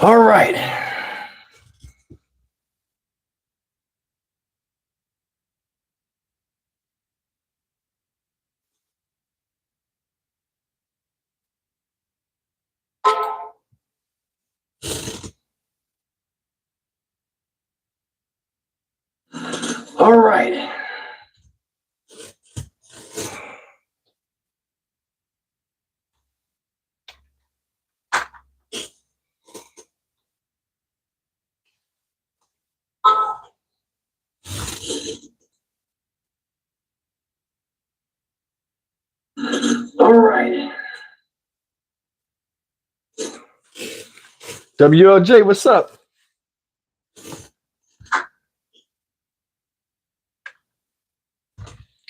All right. All right. All right. WLJ, what's up?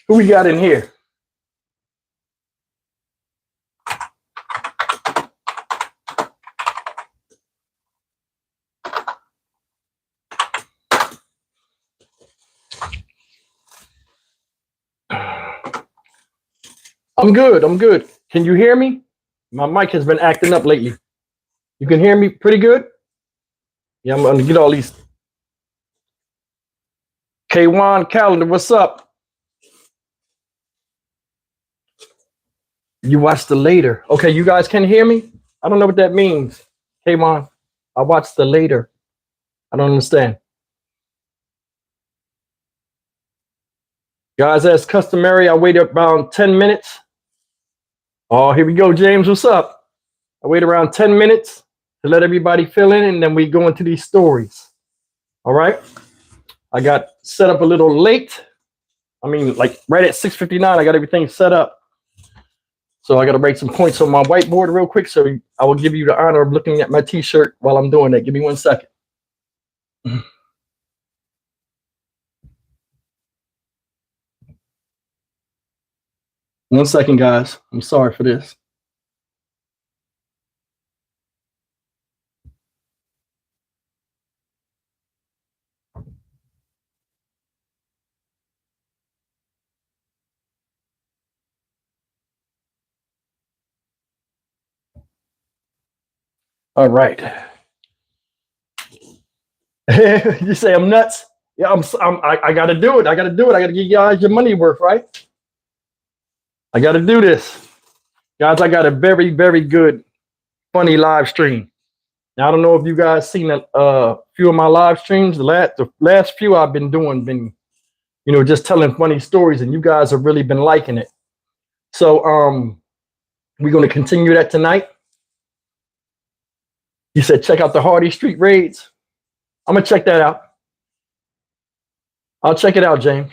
Who we got in here? I'm good. I'm good. Can you hear me? My mic has been acting up lately. You can hear me pretty good? Yeah, I'm gonna get all these. K1 Calendar, what's up? You watched the later. Okay, you guys can hear me? I don't know what that means. K1, I watched the later. I don't understand. Guys, as customary, I wait around 10 minutes. Oh, here we go, James. What's up? I wait around 10 minutes to let everybody fill in, and then we go into these stories. All right. I got set up a little late. I mean, like right at 6:59, I got everything set up. So I got to write some points on my whiteboard real quick. So I will give you the honor of looking at my t-shirt while I'm doing that. Give me 1 second. 1 second, guys. I'm sorry for this. All right. You say I'm nuts? Yeah, I got to do it. I got to do it. I got to give you guys your money worth, right? I got to do this. Guys, I got a very, very good, funny live stream. Now, I don't know if you guys seen a few of my live streams. The last few I've been doing, just telling funny stories, and you guys have really been liking it. So we're going to continue that tonight. You said check out the Hardy Street raids. I'm going to check that out. I'll check it out, James.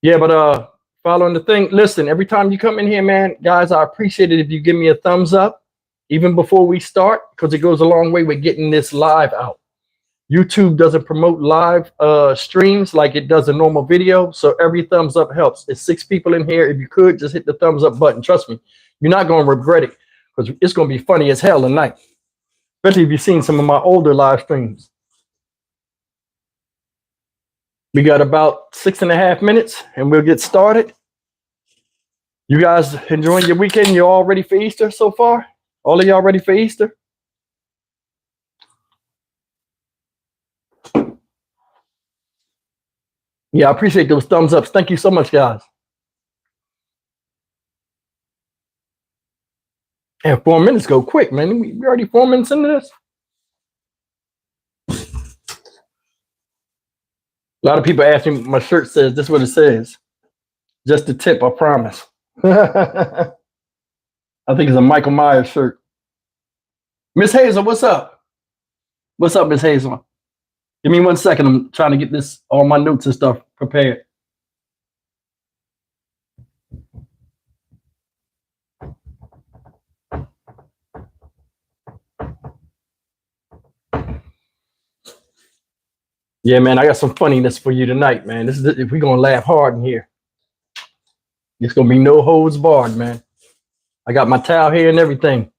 Yeah, but following the thing, listen, every time you come in here, man, guys, I appreciate it if you give me a thumbs up, even before we start, because it goes a long way with getting this live out. YouTube doesn't promote live streams like it does a normal video, so every thumbs up helps. It's 6 people in here. If you could, just hit the thumbs up button. Trust me, you're not going to regret it, because it's going to be funny as hell tonight, especially if you've seen some of my older live streams. We got about 6.5 minutes, and we'll get started. You guys enjoying your weekend? You all ready for Easter so far? All of y'all ready for Easter? Yeah, I appreciate those thumbs ups. Thank you so much, guys. And 4 minutes go quick, man. We already 4 minutes into this. A lot of people ask me, my shirt says, this is what it says. Just a tip, I promise. I think it's a Michael Myers shirt. Miss Hazel, what's up? What's up, Miss Hazel? Give me 1 second. I'm trying to get all my notes and stuff prepared. Yeah, man, I got some funniness for you tonight, man. We're going to laugh hard in here. It's going to be no holds barred, man. I got my towel here and everything.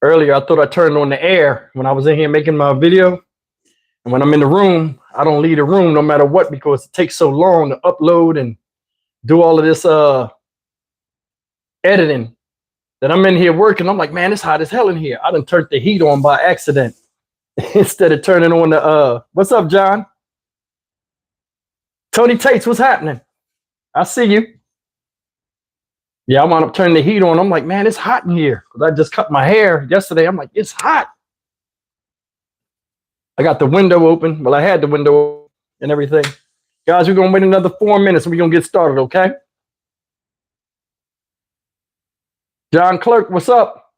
Earlier, I thought I turned on the air when I was in here making my video. And when I'm in the room, I don't leave the room no matter what, because it takes so long to upload and do all of this editing. Then I'm in here working. I'm like, man, it's hot as hell in here. I done turned the heat on by accident instead of turning on the what's up, John? Tony Tates, what's happening? I see you. Yeah, I wound up turning the heat on. I'm like, man, it's hot in here. Because I just cut my hair yesterday. I'm like, it's hot. I got the window open. Well, I had the window and everything. Guys, we're going to wait another 4 minutes and we're going to get started, okay? John Clerk, what's up?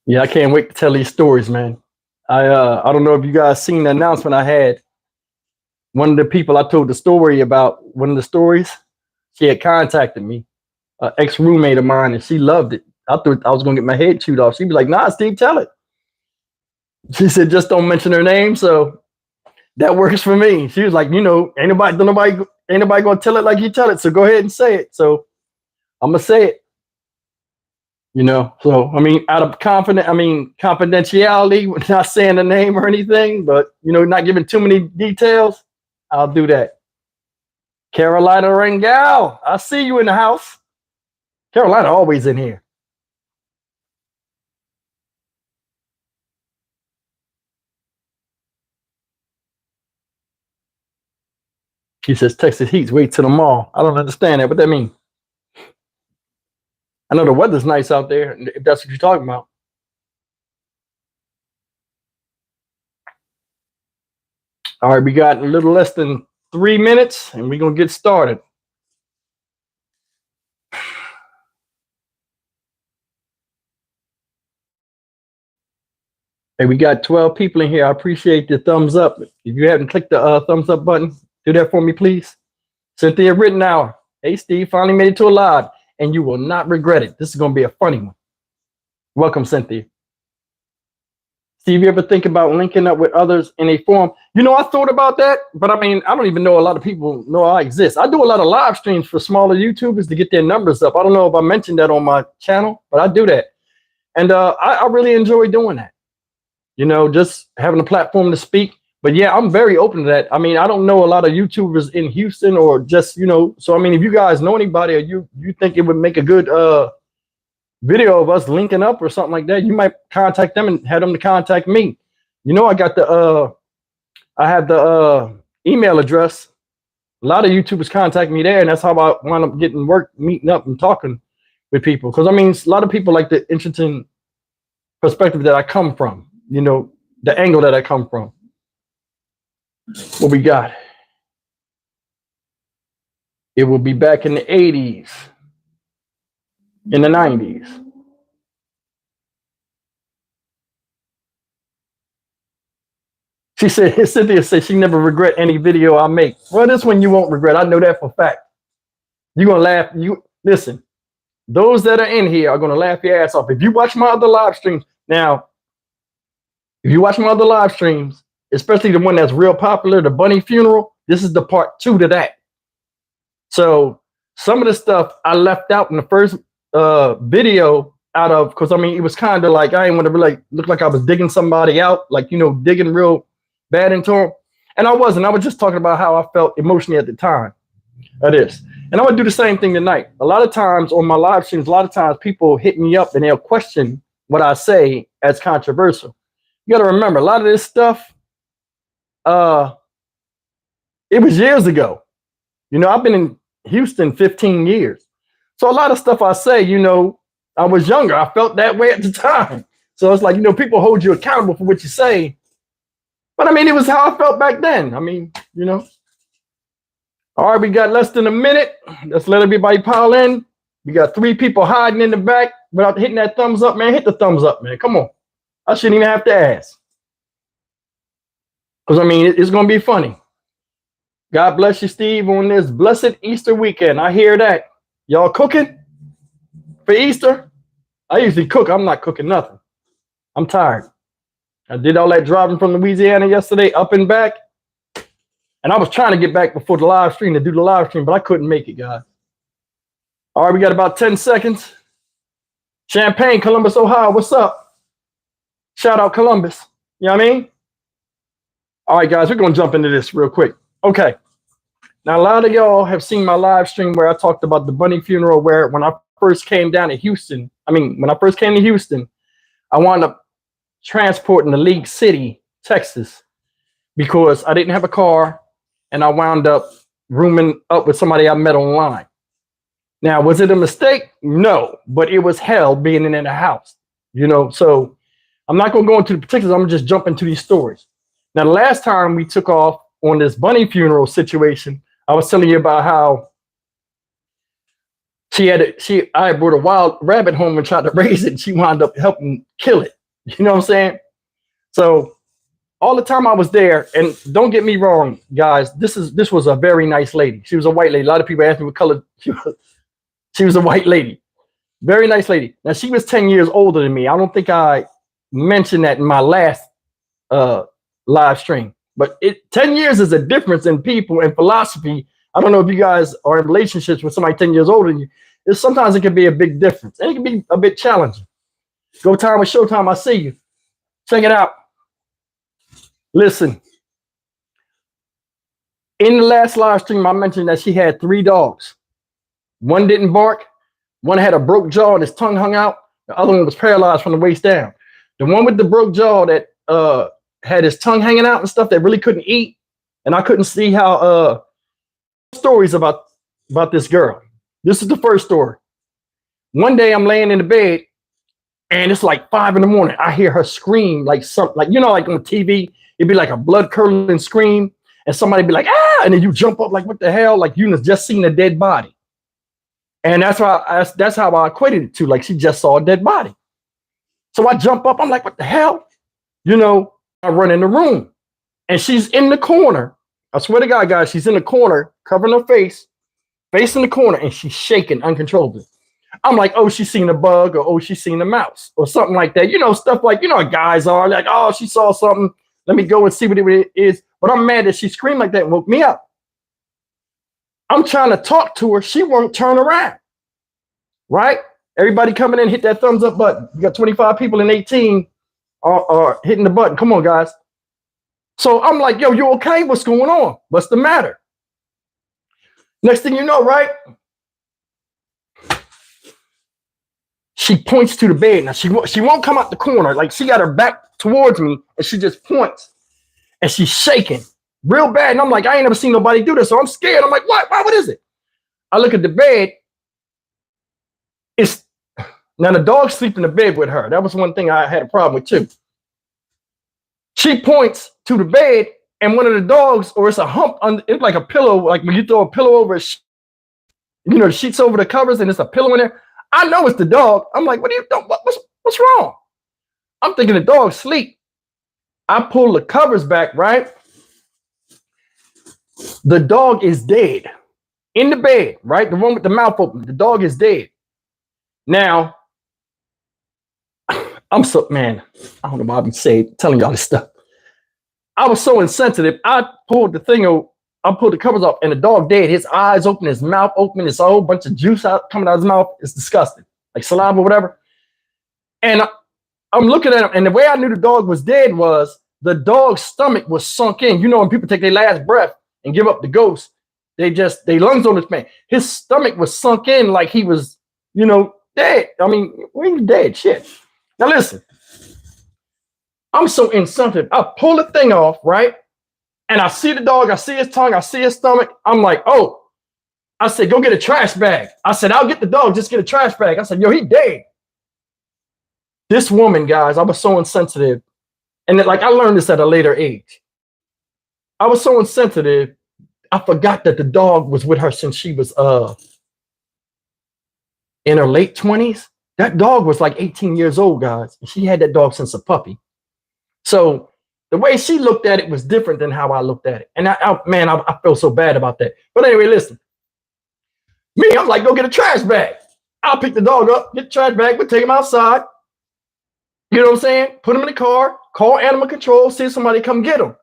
Yeah, I can't wait to tell these stories, man. I don't know if you guys seen the announcement I had. One of the people I told the story about, one of the stories, she had contacted me, an ex-roommate of mine, and she loved it. I thought I was going to get my head chewed off. She'd be like, nah, Steve, tell it. She said, just don't mention her name. So that works for me. She was like, you know, ain't nobody going to tell it like you tell it. So go ahead and say it. So I'm going to say it. You know, so, I mean, out of confidentiality, not saying the name or anything, but, you know, not giving too many details, I'll do that. Carolina Rangel, I see you in the house. Carolina always in here. She says Texas Heat's wait till tomorrow. I don't understand that. What that mean? I know the weather's nice out there, if that's what you're talking about. All right, we got a little less than 3 minutes, and we're going to get started. Hey, we got 12 people in here. I appreciate the thumbs up. If you haven't clicked the thumbs up button, do that for me, please. Cynthia Rittenauer. Hey, Steve, finally made it to a live, and you will not regret it. This is going to be a funny one. Welcome, Cynthia. Steve, you ever think about linking up with others in a forum? You know, I thought about that, but I mean, I don't even know a lot of people know I exist. I do a lot of live streams for smaller YouTubers to get their numbers up. I don't know if I mentioned that on my channel, but I do that. And I really enjoy doing that. You know, just having a platform to speak. But yeah, I'm very open to that. I mean, I don't know a lot of YouTubers in Houston or just, you know, so I mean, if you guys know anybody or you think it would make a good video of us linking up or something like that, you might contact them and have them to contact me. You know, I got the I have the email address. A lot of YouTubers contact me there, and that's how I wind up getting work, meeting up and talking with people. Because I mean, a lot of people like the interesting perspective that I come from, you know, the angle that I come from. What we got? It will be back in the 80s, in the 90s. She said, Cynthia said she never regret any video I make. Well, this one you won't regret. I know that for a fact. You're going to laugh. You listen, those that are in here are going to laugh your ass off. If you watch my other live streams, now, if you watch my other live streams, especially the one that's real popular, the Bunny funeral, this is the part 2 to that. So some of the stuff I left out in the first video out of, because I mean, it was kind of like, I didn't want to really look like I was digging somebody out, like, you know, digging real bad into them. And I wasn't. I was just talking about how I felt emotionally at the time of this. And I'm going to do the same thing tonight. A lot of times on my live streams, a lot of times people hit me up and they'll question what I say as controversial. You got to remember, a lot of this stuff, it was years ago. You know, I've been in Houston 15 years. So a lot of stuff I say, you know, I was younger. I felt that way at the time. So it's like, you know, people hold you accountable for what you say. But I mean, it was how I felt back then. I mean, you know. All right, we got less than a minute. Let's let everybody pile in. We got 3 people hiding in the back without hitting that thumbs up, man. Hit the thumbs up, man. Come on. I shouldn't even have to ask. Because, I mean, it's going to be funny. God bless you, Steve, on this blessed Easter weekend. I hear that. Y'all cooking for Easter? I usually cook. I'm not cooking nothing. I'm tired. I did all that driving from Louisiana yesterday, up and back. And I was trying to get back before the live stream to do the live stream, but I couldn't make it, guys. All right, we got about 10 seconds. Champaign, Columbus, Ohio. What's up? Shout out Columbus. You know what I mean? All right, guys, we're going to jump into this real quick. Okay. Now, a lot of y'all have seen my live stream where I talked about the Bunny funeral, where when I first came down to Houston, when I first came to Houston, I wound up transporting to League City, Texas, because I didn't have a car and I wound up rooming up with somebody I met online. Now, was it a mistake? No, but it was hell being in a house, so I'm not going to go into the particulars. I'm going to just jump into these stories. Now, the last time we took off on this Bunny funeral situation, I was telling you about how I brought a wild rabbit home and tried to raise it, and she wound up helping kill it. You know what I'm saying? So all the time I was there, and don't get me wrong, guys, this was a very nice lady. She was a white lady. A lot of people ask me what color she was. She was a white lady. Very nice lady. Now, she was 10 years older than me. I don't think I mentioned that in my last live stream. But 10 years is a difference in people and philosophy. I don't know if you guys are in relationships with somebody 10 years older than you. Sometimes it can be a big difference. And it can be a bit challenging. Go time with Showtime. I see you. Check it out. Listen. In the last live stream, I mentioned that she had 3 dogs. One didn't bark. One had a broke jaw and his tongue hung out. The other one was paralyzed from the waist down. The one with the broke jaw that had his tongue hanging out and stuff, that really couldn't eat. And I couldn't see how stories about this girl. This is the first story. One day I'm laying in the bed and it's like 5 a.m. I hear her scream like something, like, like on TV, it'd be like a blood curdling scream and somebody be like, ah, and then you jump up like, what the hell? Like you just seen a dead body. And that's how I equated it to, like she just saw a dead body. So I jump up, I'm like, what the hell? I run in the room and she's in the corner. I swear to God, guys, she's in the corner, covering her face, facing the corner, and she's shaking uncontrollably. I'm like, oh, she's seen a bug, or oh, she's seen a mouse, or something like that. Stuff like, guys are like, oh, she saw something. Let me go and see what it is. But I'm mad that she screamed like that and woke me up. I'm trying to talk to her. She won't turn around. Right? Everybody coming in, hit that thumbs up button. You got 25 people in 18 are hitting the button. Come on, guys. So I'm like, yo, you okay? What's going on? What's the matter? Next thing you know, right? She points to the bed. Now, she won't come out the corner. Like, she got her back towards me, and she just points. And she's shaking real bad. And I'm like, I ain't never seen nobody do this. So I'm scared. I'm like, what? What is it? I look at the bed. Now the dog sleep in the bed with her. That was one thing I had a problem with too. She points to the bed, and one of the dogs, or it's a hump on, it's like a pillow, like when you throw a pillow over the sheets over the covers, and it's a pillow in there. I know it's the dog. I'm like, what are you doing? What's wrong? I'm thinking the dog's asleep. I pull the covers back, right? The dog is dead in the bed, right? The one with the mouth open. The dog is dead. Now, I don't know why I'm telling y'all this stuff. I was so insensitive. I pulled the covers off, and the dog dead. His eyes open, his mouth open. It's a whole bunch of juice coming out of his mouth. It's disgusting, like saliva, whatever. And I'm looking at him, and the way I knew the dog was dead was the dog's stomach was sunk in. When people take their last breath and give up the ghost, they lungs on this man. His stomach was sunk in like he was, dead. I mean, when you dead, shit. Now listen, I'm so insensitive. I pull the thing off, right? And I see the dog, I see his tongue, I see his stomach. I'm like, oh. I said, go get a trash bag. I said, I'll get the dog, just get a trash bag. I said, yo, he dead. This woman, guys, I was so insensitive. And I learned this at a later age. I was so insensitive, I forgot that the dog was with her since she was in her late 20s. That dog was like 18 years old, guys. And she had that dog since a puppy. So the way she looked at it was different than how I looked at it. And I feel so bad about that. But anyway, listen. Me, I'm like, go get a trash bag. I'll pick the dog up, get the trash bag, we'll take him outside. You know what I'm saying? Put him in the car, call animal control, see if somebody come get him.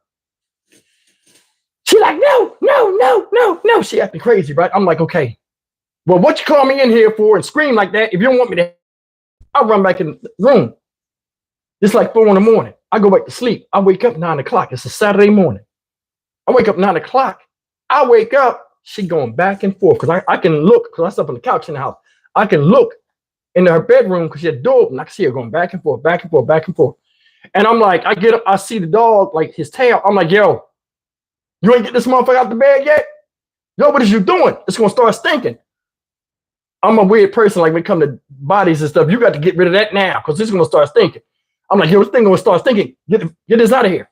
She like, no. She acting crazy, right? I'm like, okay. Well, what you call me in here for and scream like that? If you don't want me to, I'll run back in the room. It's like 4 a.m. I go back to sleep. I wake up 9 o'clock. It's a Saturday morning. I wake up 9 o'clock. I wake up she going back and forth because I can look because I slept on the couch in the house. I can look into her bedroom because she had the door open. I can see her going back and forth, back and forth, back and forth. And I'm like, I get up, I see the dog, like his tail. I'm like, yo, you ain't get this motherfucker out the bed yet? Yo, what is you doing? It's gonna start stinking. I'm a weird person, like when it comes to bodies and stuff. You got to get rid of that now because it's gonna start stinking. I'm like, yo, this thing gonna start stinking. Get this out of here.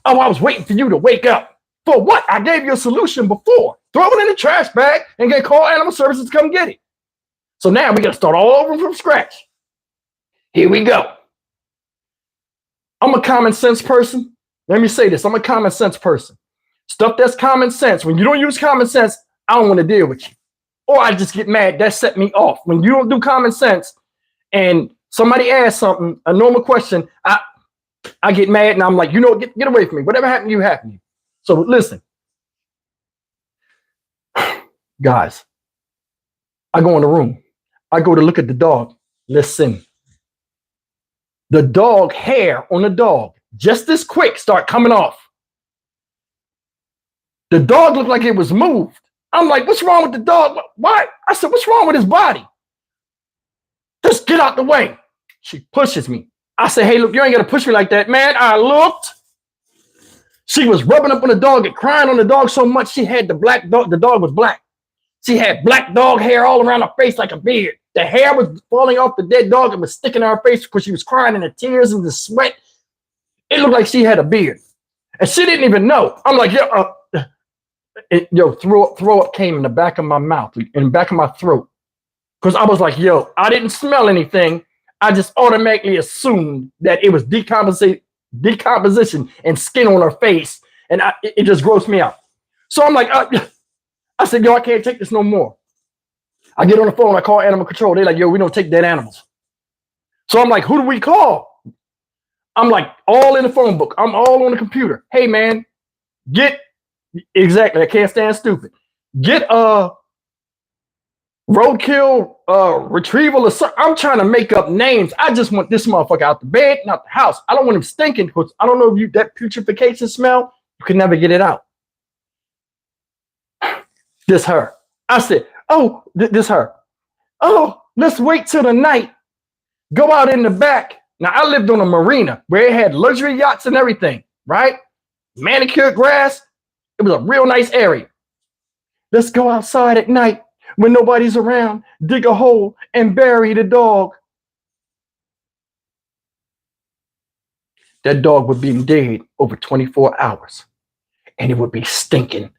Oh, I was waiting for you to wake up. For what? I gave you a solution before. Throw it in the trash bag and get call animal services to come get it. So now we gotta start all over from scratch. Here we go. I'm a common sense person. Let me say this. I'm a common sense person. Stuff that's common sense. When you don't use common sense, I don't want to deal with you. Or I just get mad. That set me off. When you don't do common sense and somebody asks something, a normal question, I get mad and I'm like, you know, get away from me. Whatever happened to you happened to you. So listen, guys, I go in the room. I go to look at the dog. Listen, the dog hair on the dog, just this quick, start coming off. The dog looked like it was moved. I'm like, what's wrong with the dog? Why? I said, what's wrong with his body? Just get out the way. She pushes me. I said, hey, look, you ain't got to push me like that, man. I looked. She was rubbing up on the dog and crying on the dog so much she had the black dog. The dog was black. She had black dog hair all around her face like a beard. The hair was falling off the dead dog and was sticking in her face because she was crying in the tears and the sweat. It looked like she had a beard. And she didn't even know. I'm like, throw up came in the back of my mouth, in the back of my throat. Because I was like, yo, I didn't smell anything. I just automatically assumed that it was decomposition and skin on her face. And it just grossed me out. So I'm like, I said, yo, I can't take this no more. I get on the phone, I call animal control. They're like, yo, we don't take dead animals. So I'm like, who do we call? I'm like, all in the phone book. I'm all on the computer. Hey, man, exactly. I can't stand stupid. Get roadkill retrieval or something. I'm trying to make up names. I just want this motherfucker out the bed, not the house. I don't want him stinking because I don't know if that putrefaction smell, you can never get it out. This her. I said, oh, this her. Oh, let's wait till the night. Go out in the back. Now, I lived on a marina where it had luxury yachts and everything, right? Manicured grass. It was a real nice area. Let's go outside at night when nobody's around, dig a hole and bury the dog. That dog would be dead over 24 hours and it would be stinking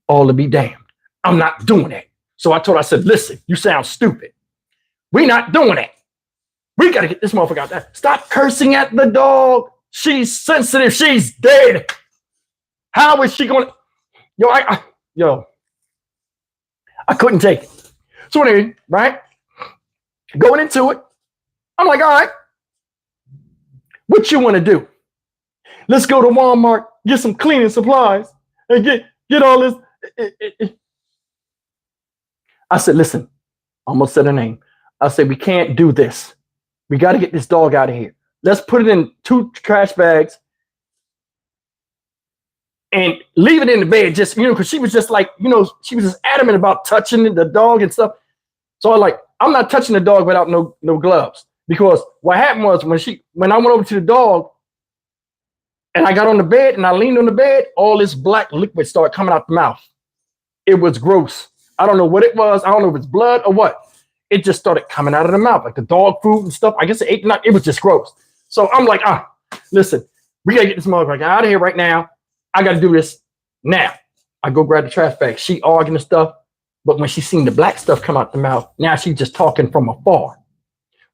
all to be damned. I'm not doing that. So I said, listen, you sound stupid. We're not doing that. We got to get this motherfucker out there. Stop cursing at the dog. She's sensitive. She's dead. How is she going to? I couldn't take it. So anyway, right? Going into it, I'm like, all right, what you want to do? Let's go to Walmart, get some cleaning supplies, and get all this. I said, listen, I almost said her name. I said, we can't do this. We got to get this dog out of here. Let's put it in 2 trash bags and leave it in the bed, just, because she was just like, she was just adamant about touching the dog and stuff. So I'm not touching the dog without no gloves, because what happened was when I went over to the dog and I got on the bed and I leaned on the bed, all this black liquid started coming out the mouth. It was gross. I don't know what it was. I don't know if it's blood or what. It just started coming out of the mouth, like the dog food and stuff. I guess it ate the night. It was just gross. So I'm like, listen, we got to get this motherfucker out of here right now. I got to do this now. I go grab the trash bag. She arguing and stuff. But when she seen the black stuff come out the mouth, now she's just talking from afar.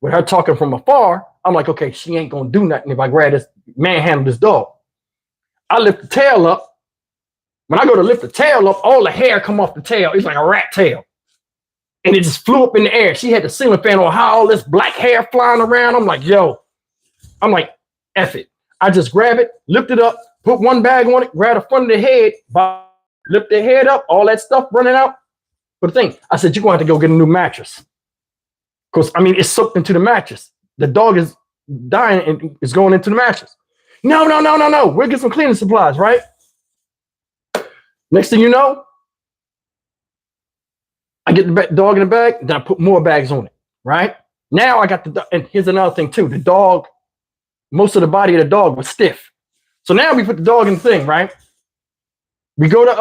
With her talking from afar, I'm like, okay, she ain't going to do nothing if I grab this, manhandle this dog. I lift the tail up. When I go to lift the tail up, all the hair come off the tail. It's like a rat tail. And it just flew up in the air. She had the ceiling fan on high, all this black hair flying around. I'm like, F it. I just grab it, lift it up, put one bag on it, grab the front of the head, lift the head up, all that stuff running out. But the thing, I said, you're going to have to go get a new mattress. Because, it's soaked into the mattress. The dog is dying and is going into the mattress. No. We'll get some cleaning supplies, right? Next thing you know, I get the dog in the bag, then I put more bags on it, right? Now I got the, and here's another thing too. The dog, most of the body of the dog was stiff. So now we put the dog in the thing, right? We go to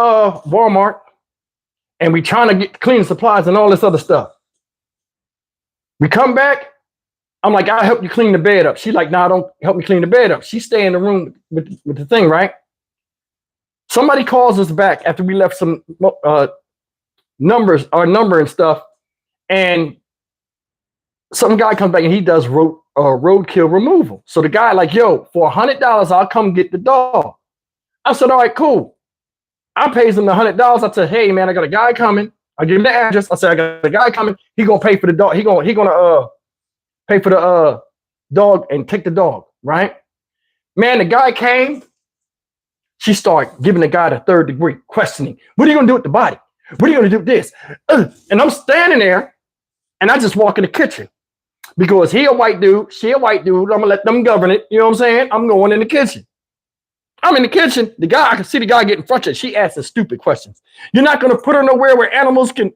Walmart and we trying to get cleaning supplies and all this other stuff. We come back. I'm like, I'll help you clean the bed up. She's like, nah, don't help me clean the bed up. She stay in the room with the thing, right? Somebody calls us back after we left some numbers, our number and stuff. And some guy comes back and he does roadkill removal. So the guy like, yo, for $100, I'll come get the dog. I said, all right, cool. I pays him the $100. I said, hey man, I got a guy coming. I give him the address. I said, I got a guy coming. He gonna pay for the dog. He gonna pay for the dog and take the dog, right? Man, the guy came. She started giving the guy the third degree questioning. What are you gonna do with the body? What are you gonna do with this? And I'm standing there, and I just walk in the kitchen because he a white dude, she a white dude. I'm gonna let them govern it. You know what I'm saying? I'm going in the kitchen. I'm in the kitchen. The guy, I can see the guy getting frustrated. She asking stupid questions. You're not gonna put her nowhere where animals can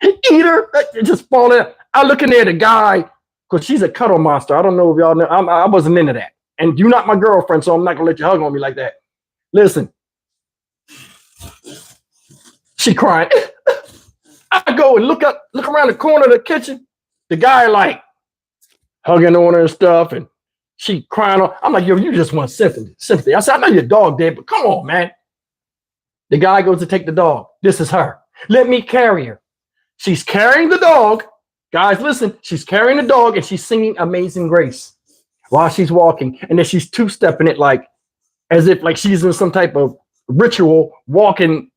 eat her. Just fall in. I look in there, the guy, because she's a cuddle monster. I don't know if y'all know. I wasn't into that. And you're not my girlfriend, so I'm not gonna let you hug on me like that. Listen, she crying. I go and look around the corner of the kitchen. The guy like hugging on her and stuff, and she crying. I'm like, yo, you just want sympathy. I said, I know your dog dead, but come on, man. The guy goes to take the dog. This is her. Let me carry her. She's carrying the dog. Guys, listen, she's carrying the dog and she's singing Amazing Grace while she's walking. And then she's two-stepping it like as if like she's in some type of ritual walking,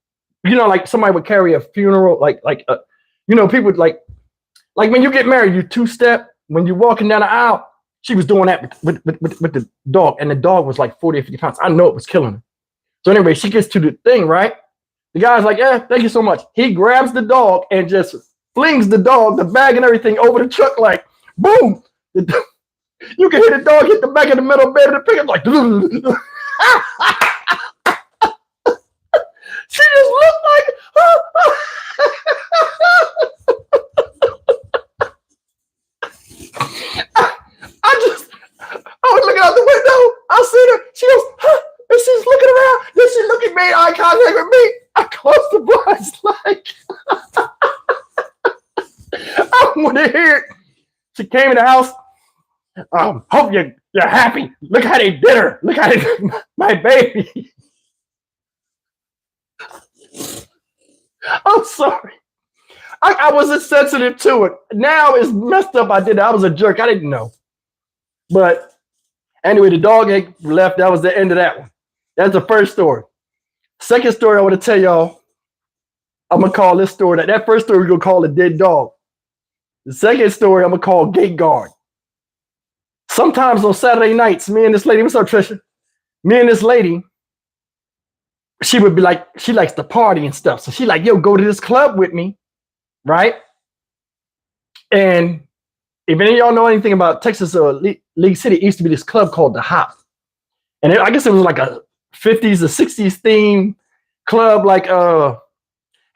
you know, like somebody would carry a funeral, people like when you get married, you two-step when you're walking down the aisle. She was doing that with the dog, and the dog was like 40 or 50 pounds. I know it was killing her. So anyway, she gets to the thing, right? The guy's like, yeah, thank you so much. He grabs the dog and just flings the dog, the bag and everything over the truck like, boom. You can hear the dog hit the back of the metal bed of the pickup like, she just looked like, I was looking out the window. I see her. She goes, huh? And she's looking around. Then she looked at me, eye contact with me. I closed the blinds like, I want to hear it. She came in the house. Hope you're happy. Look how they did her. Look how they did my baby. I'm sorry. I wasn't sensitive to it. Now it's messed up. I did it. I was a jerk. I didn't know. But anyway, the dog had left. That was the end of that one. That's the first story. Second story I want to tell y'all. I'm going to call this story. That first story we're going to call a dead dog. The second story I'm going to call gate guard. Sometimes on Saturday nights, me and this lady, what's up, Trisha? Me and this lady, she would be like, she likes to party and stuff. So she like, yo, go to this club with me, right? And if any of y'all know anything about Texas or League City, it used to be this club called The Hop. And I guess it was like a 50s or 60s theme club, like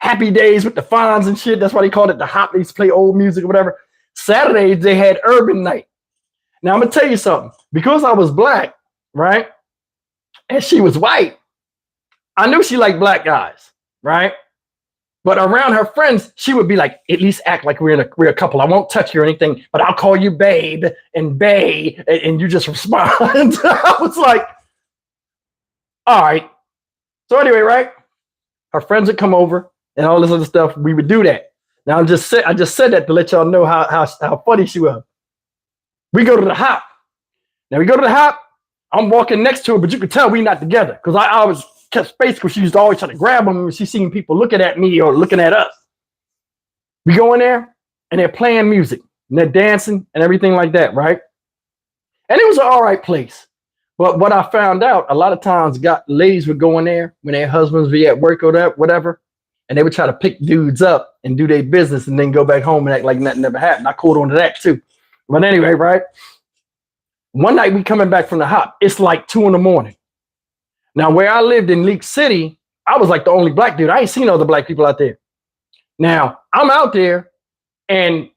Happy Days with the Fonz and shit. That's why they called it The Hop. They used to play old music or whatever. Saturdays, they had urban night. Now, I'm going to tell you something. Because I was black, right, and she was white, I knew she liked black guys, right? But around her friends, she would be like, at least act like we're a couple. I won't touch you or anything, but I'll call you babe and bae, and you just respond. I was like, all right. So anyway, right? Her friends would come over and all this other stuff. We would do that. Now I just said that to let y'all know how funny she was. We go to The Hop. Now we go to The Hop. I'm walking next to her, but you could tell we not together because I was kept space because she used to always try to grab them when she's seeing people looking at me or looking at us. We go in there and they're playing music and they're dancing and everything like that, right? And it was an all right place. But what I found out, a lot of times ladies would go in there when their husbands be at work or whatever, and they would try to pick dudes up and do their business and then go back home and act like nothing ever happened. I caught on to that too. But anyway, right? One night we coming back from The Hop. It's like 2 a.m. Now, where I lived in League City, I was like the only black dude. I ain't seen other black people out there. Now, I'm out there, and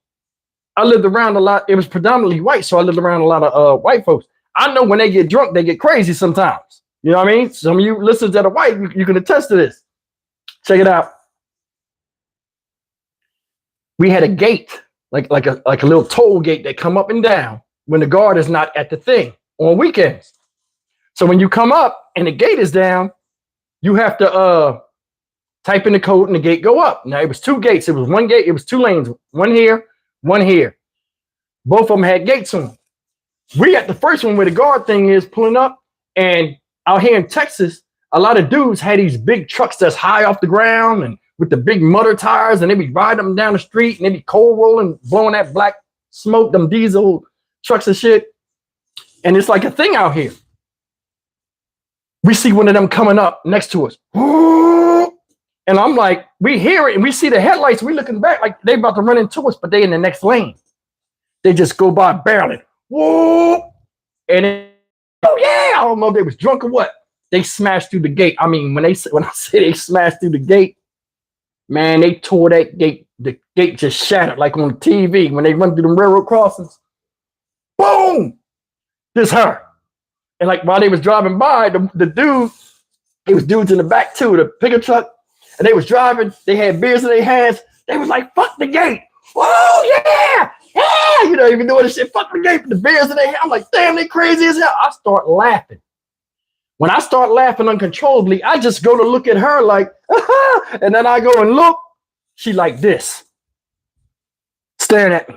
I lived around a lot. It was predominantly white, so I lived around a lot of white folks. I know when they get drunk, they get crazy sometimes. You know what I mean? Some of you listeners that are white, you can attest to this. Check it out. We had a gate, like a little toll gate that come up and down when the guard is not at the thing on weekends. So when you come up and the gate is down, you have to type in the code and the gate go up. Now, it was 2 gates. It was 1 gate. It was 2 lanes. 1 here, 1 here. Both of them had gates on. We at the first one where the guard thing is pulling up, and out here in Texas, a lot of dudes had these big trucks that's high off the ground and with the big mutter tires, and they be riding them down the street, and they be cold rolling, blowing that black smoke, them diesel trucks and shit. And it's like a thing out here. We see one of them coming up next to us. And I'm like, we hear it and we see the headlights. We looking back like they about to run into us, but they in the next lane. They just go by barreling. Whoa. And oh yeah, I don't know if they was drunk or what. They smashed through the gate. I mean, when I say they smashed through the gate, man, they tore that gate. The gate just shattered like on TV when they run through the railroad crossings. Boom! This her. And like while they was driving by, the dude, it was dudes in the back too, the pickup truck, and they was driving. They had beers in their hands. They was like, "Fuck the gate! Whoa, yeah, yeah!" You know, even doing this shit. Fuck the gate. The beers in their hands. I'm like, damn, they crazy as hell. I start laughing. When I start laughing uncontrollably, I just go to look at her like, aha! And then I go and look. She like this, staring at me.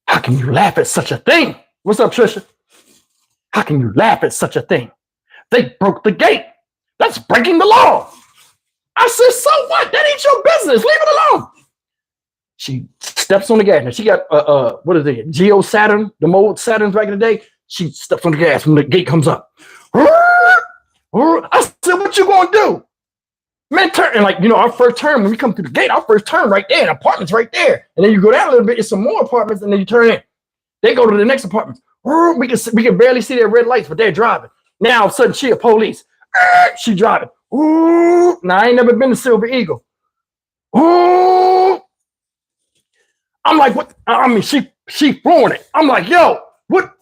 How can you laugh at such a thing? What's up, Trisha? How can you laugh at such a thing? They broke the gate. That's breaking the law. I said, so what? That ain't your business. Leave it alone. She steps on the gas. Now she got what is it? Geo Saturn, the old Saturns back in the day. She steps on the gas when the gate comes up. I said, what you gonna do? Man, turn, and like, you know, our first turn, when we come through the gate, our first turn right there, and apartments right there. And then you go down a little bit, it's some more apartments, and then you turn in. They go to the next apartment. We can barely see their red lights, but they're driving. Now all of a sudden she a police. She driving. Ooh. Now I ain't never been to Silver Eagle. Ooh. I'm like, what? I mean, she throwing it. I'm like, yo, what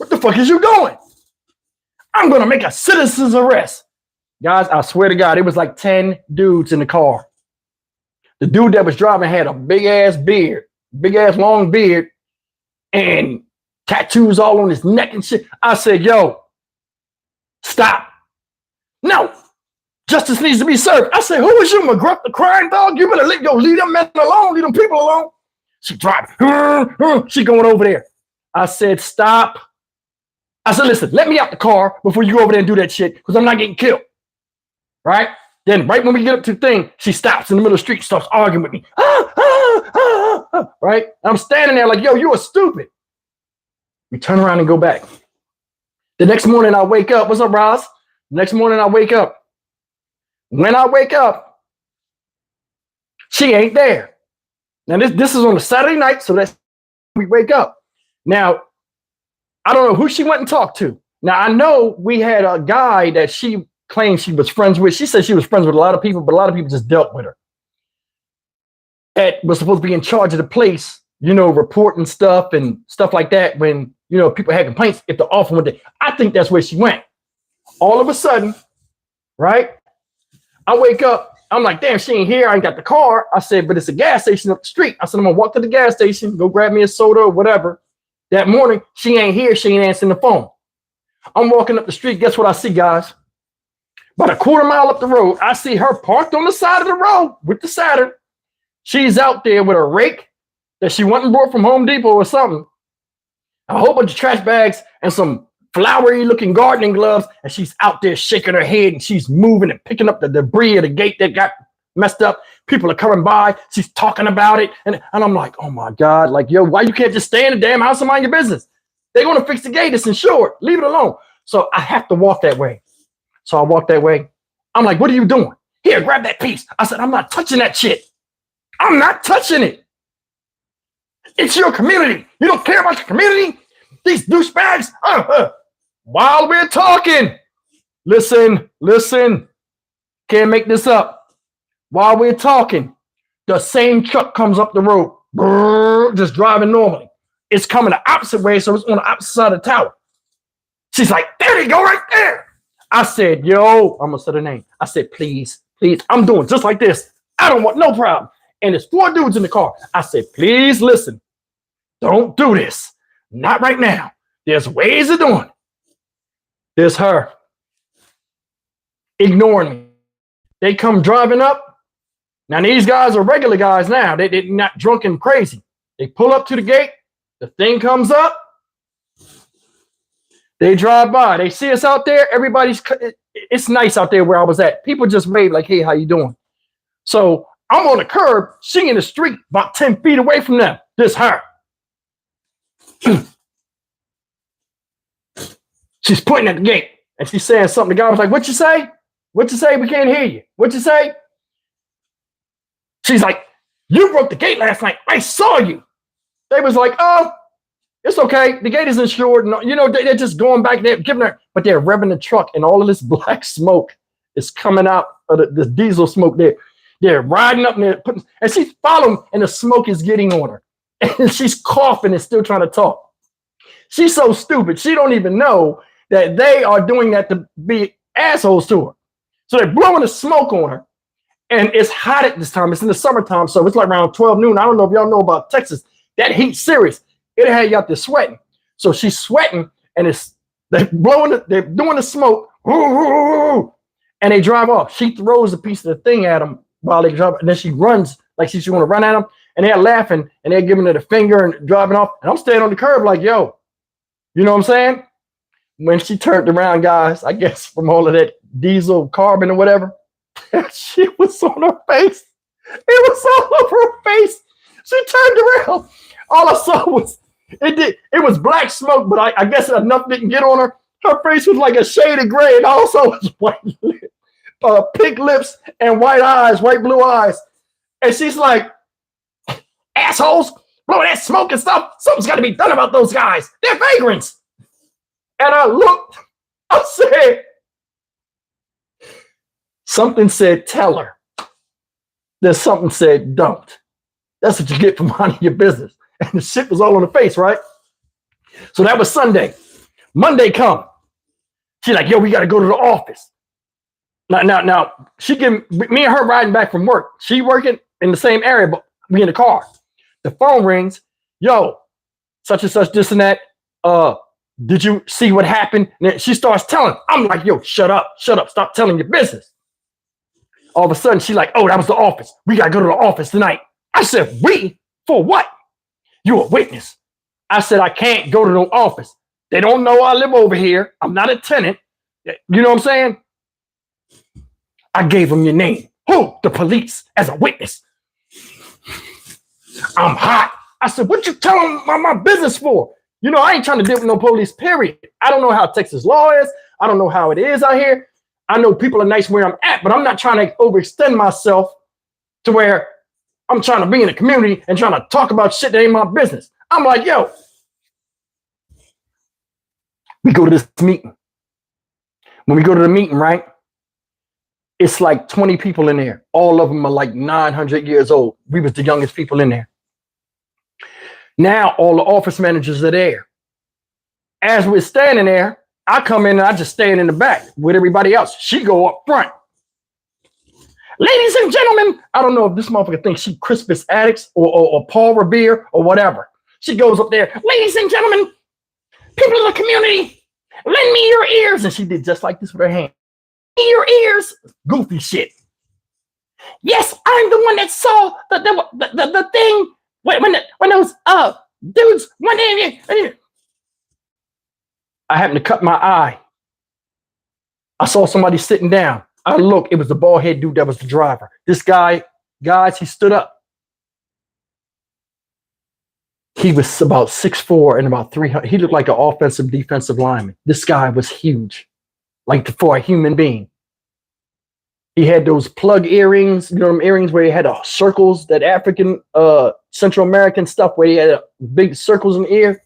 the fuck is you doing? I'm gonna make a citizen's arrest. Guys, I swear to God, it was like 10 dudes in the car. The dude that was driving had a big ass beard, big ass long beard, and tattoos all on his neck and shit. I said, yo, stop. No, justice needs to be served. I said, who is you, McGruff, the crime dog? You better leave them men alone, leave them people alone. She driving. She going over there. I said, stop. I said, listen, let me out the car before you go over there and do that shit, because I'm not getting killed. Right? Then right when we get up to the thing, she stops in the middle of the street, starts arguing with me. Right? I'm standing there like, yo, you are stupid. We turn around and go back. The next morning I wake up. What's up, Roz? The next morning I wake up. When I wake up, she ain't there. Now this is on a Saturday night, so that's we wake up. Now, I don't know who she went and talked to. Now, I know we had a guy that she claimed she was friends with. She said she was friends with a lot of people, but a lot of people just dealt with her. That was supposed to be in charge of the place, you know, reporting stuff and stuff like that when, you know, people had complaints if the officer went there. I think that's where she went. All of a sudden, right? I wake up. I'm like, damn, she ain't here. I ain't got the car. I said, but it's a gas station up the street. I said, I'm going to walk to the gas station, go grab me a soda or whatever. That morning, she ain't here. She ain't answering the phone. I'm walking up the street. Guess what I see, guys? About a quarter mile up the road, I see her parked on the side of the road with the Saturn. She's out there with a rake that she went and brought from Home Depot or something, a whole bunch of trash bags and some flowery looking gardening gloves. And she's out there shaking her head and she's moving and picking up the debris of the gate that got messed up. People are coming by. She's talking about it. And I'm like, oh my God, like, yo, why you can't just stay in the damn house and mind your business? They're going to fix the gate. It's insured. Leave it alone. So I have to walk that way. So I walk that way. I'm like, what are you doing? Here, grab that piece. I said, I'm not touching that shit. I'm not touching it. It's your community. You don't care about your community? These douchebags. While we're talking, listen, can't make this up. While we're talking, the same truck comes up the road, brrr, just driving normally. It's coming the opposite way, so it's on the opposite side of the tower. She's like, there they go right there. I said, yo, I'm gonna say her name. I said, please, please, I'm doing just like this. I don't want no problem. And there's 4 dudes in the car. I said, please listen. Don't do this. Not right now. There's ways of doing it. There's her ignoring me. They come driving up. Now, these guys are regular guys now. They're not drunk and crazy. They pull up to the gate. The thing comes up. They drive by. They see us out there. It's nice out there where I was at. People just wave like, hey, how you doing? So I'm on the curb. She in the street about 10 feet away from them. This her. She's pointing at the gate. And she's saying something. The guy was like, what you say? What you say? We can't hear you. What you say? She's like, you broke the gate last night. I saw you. They was like, oh, it's okay. The gate is insured. No, you know, they're just going back there, giving her, but they're revving the truck and all of this black smoke is coming out of the diesel smoke there. They're riding up there, and she's following, and the smoke is getting on her. And she's coughing and still trying to talk. She's so stupid. She don't even know that they are doing that to be assholes to her. So they're blowing the smoke on her. And it's hot at this time. It's in the summertime, so it's like around 12 noon. I don't know if y'all know about Texas. That heat's serious. It had you out there sweating. So she's sweating, and they're doing the smoke, and they drive off. She throws a piece of the thing at them while they drive, and then she runs like she's going to run at them, and they're laughing, and they're giving her the finger and driving off. And I'm standing on the curb like, yo, you know what I'm saying? When she turned around, guys, I guess from all of that diesel carbon or whatever, she was on her face. It was all over her face. She turned around. All I saw was it was black smoke, but I guess enough didn't get on her. Her face was like a shade of gray, and also was white pink lips and white eyes, white blue eyes. And she's like, assholes, blow that smoke and stuff. Something's got to be done about those guys. They're vagrants. And I looked, I said, something said, tell her. Then something said, don't. That's what you get for minding your business. And the shit was all on the face, right? So that was Sunday. Monday come. She's like, yo, we got to go to the office. Now, she me and her riding back from work. She working in the same area, but we in the car. The phone rings. Yo, such and such, this and that. Did you see what happened? And then she starts telling. I'm like, yo, shut up, stop telling your business. All of a sudden, she's like, oh, that was the office. We got to go to the office tonight. I said, we? For what? You a witness. I said, I can't go to the office. They don't know I live over here. I'm not a tenant. You know what I'm saying? I gave them your name. Who? The police as a witness. I'm hot. I said, what you telling my business for? You know, I ain't trying to deal with no police, period. I don't know how Texas law is. I don't know how it is out here. I know people are nice where I'm at, but I'm not trying to overextend myself to where I'm trying to be in the community and trying to talk about shit that ain't my business. I'm like, yo, we go to this meeting. When we go to the meeting, right? It's like 20 people in there. All of them are like 900 years old. We was the youngest people in there. Now all the office managers are there. As we're standing there, I come in and I just stand in the back with everybody else. She go up front. Ladies and gentlemen, I don't know if this motherfucker thinks she Crispus Attucks or Paul Revere or whatever. She goes up there. Ladies and gentlemen, people of the community, lend me your ears. And she did just like this with her hand. Your ears. Goofy shit. Yes, I'm the one that saw the thing when those dudes went in. I happened to cut my eye. I saw somebody sitting down. I looked, it was the bald head dude that was the driver. This guy, guys, he stood up. He was about 6'4" and about 300. He looked like an offensive, defensive lineman. This guy was huge, like for a human being. He had those plug earrings, you know, them earrings where he had circles, that African, Central American stuff where he had big circles in the ear.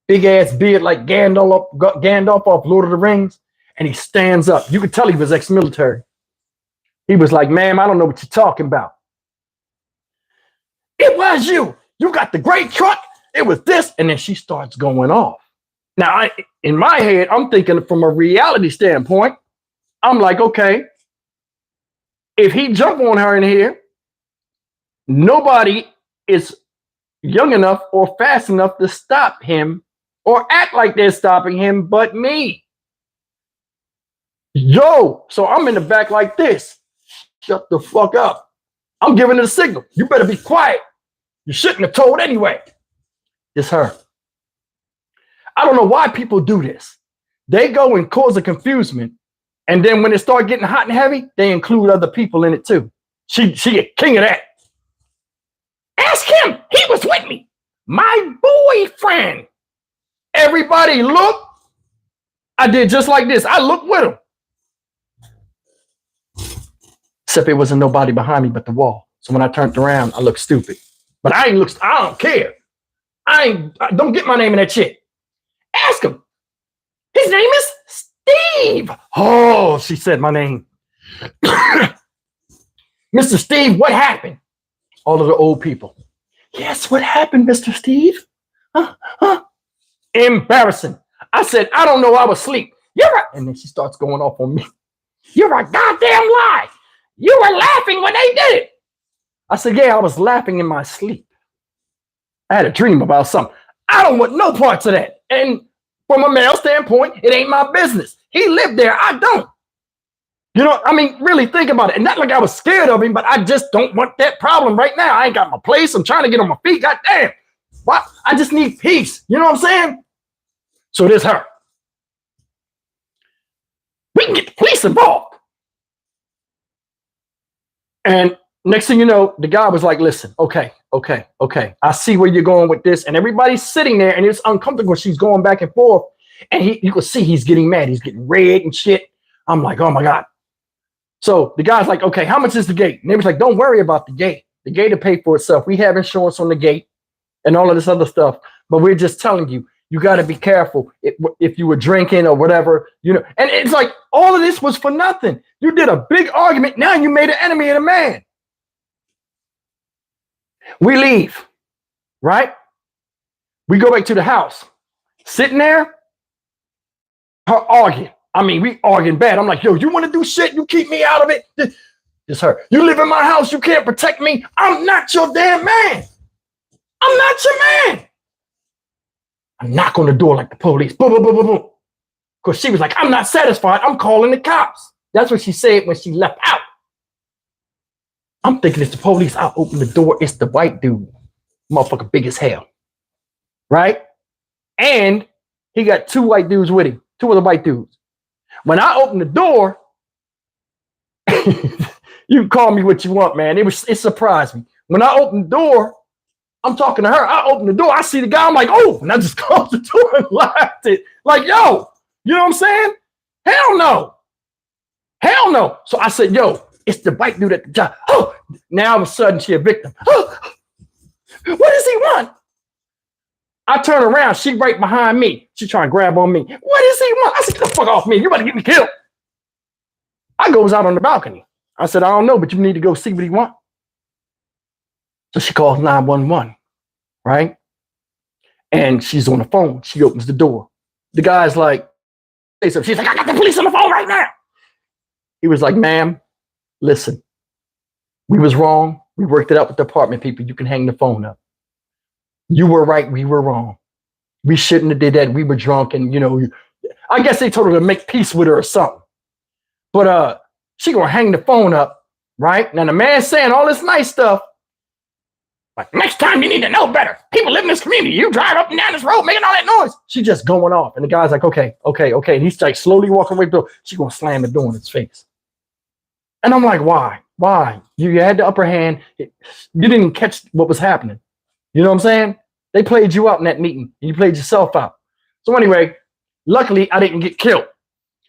Big ass beard like Gandalf off Lord of the Rings. And he stands up. You could tell he was ex-military. He was like, ma'am, I don't know what you're talking about. It was you. You got the great truck. It was this. And then she starts going off. Now, in my head, I'm thinking from a reality standpoint, I'm like, okay, if he jump on her in here, nobody is young enough or fast enough to stop him or act like they're stopping him but me. Yo, so I'm in the back like this. Shut the fuck up. I'm giving it a signal. You better be quiet. You shouldn't have told anyway. It's her. I don't know why people do this. They go and cause a confusement, and then when it start getting hot and heavy, they include other people in it too. She a king of that. Ask him. He was with me. My boyfriend. Everybody look. I did just like this. I looked with him. Except there wasn't nobody behind me but the wall. So when I turned around, I looked stupid. But I don't care. Don't get my name in that shit. Ask him. His name is Steve. Oh, she said my name. Mr. Steve, what happened? All of the old people. Yes, what happened, Mr. Steve? Huh? Embarrassing. I said, I don't know. I was asleep. You're right. And then she starts going off on me. You're a goddamn lie. You were laughing when they did it. I said, yeah, I was laughing in my sleep. I had a dream about something. I don't want no parts of that. And from a male standpoint, it ain't my business. He lived there. I don't. You know, I mean, really think about it. And not like I was scared of him, but I just don't want that problem right now. I ain't got my place. I'm trying to get on my feet. God damn. What? I just need peace. You know what I'm saying? So there's her. We can get the police involved. And next thing you know, the guy was like, listen, okay. I see where you're going with this. And everybody's sitting there and it's uncomfortable. She's going back and forth. And you can see he's getting mad. He's getting red and shit. I'm like, oh my God. So the guy's like, okay, how much is the gate? And they was like, don't worry about the gate. The gate will pay for itself. We have insurance on the gate and all of this other stuff. But we're just telling you, you got to be careful if you were drinking or whatever, you know. And it's like all of this was for nothing. You did a big argument. Now you made an enemy of a man. We leave, right? We go back to the house. Sitting there, her arguing. I mean, we arguing bad. I'm like, yo, you want to do shit? You keep me out of it. It's her. You live in my house. You can't protect me. I'm not your damn man. I'm not your man. I knock on the door like the police. Boom, boom, boom, boom, boom. Because she was like, I'm not satisfied. I'm calling the cops. That's what she said when she left out. I'm thinking it's the police. I open the door. It's the white dude. Motherfucker big as hell. Right? And he got two white dudes with him. Two other white dudes. When I opened the door, you can call me what you want, man. It surprised me. When I opened the door, I'm talking to her. I open the door. I see the guy. I'm like, oh, and I just closed the door and locked it. Like, yo, you know what I'm saying? Hell no. Hell no. So I said, yo, it's the white dude at the job. Oh, now all of a sudden she a victim. Oh, what does he want? I turn around. She right behind me. She trying to grab on me. What does he want? I said, get the fuck off me. You about to get me killed. I goes out on the balcony. I said, I don't know, but you need to go see what he want. So she calls 911, right? And she's on the phone. She opens the door. The guy's like, she's like, I got the police on the phone right now. He was like, ma'am, listen, we was wrong. We worked it out with the apartment people. You can hang the phone up. You were right. We were wrong. We shouldn't have did that. We were drunk. And, you know, I guess they told her to make peace with her or something. But she going to hang the phone up, right? Now, the man's saying all this nice stuff. Like, next time you need to know better. People live in this community. You drive up and down this road making all that noise. She just going off. And the guy's like, okay. And he's like slowly walking away from the door. She's going to slam the door in his face. And I'm like, why? Why? You had the upper hand. You didn't catch what was happening. You know what I'm saying? They played you out in that meeting. You played yourself out. So anyway, luckily I didn't get killed.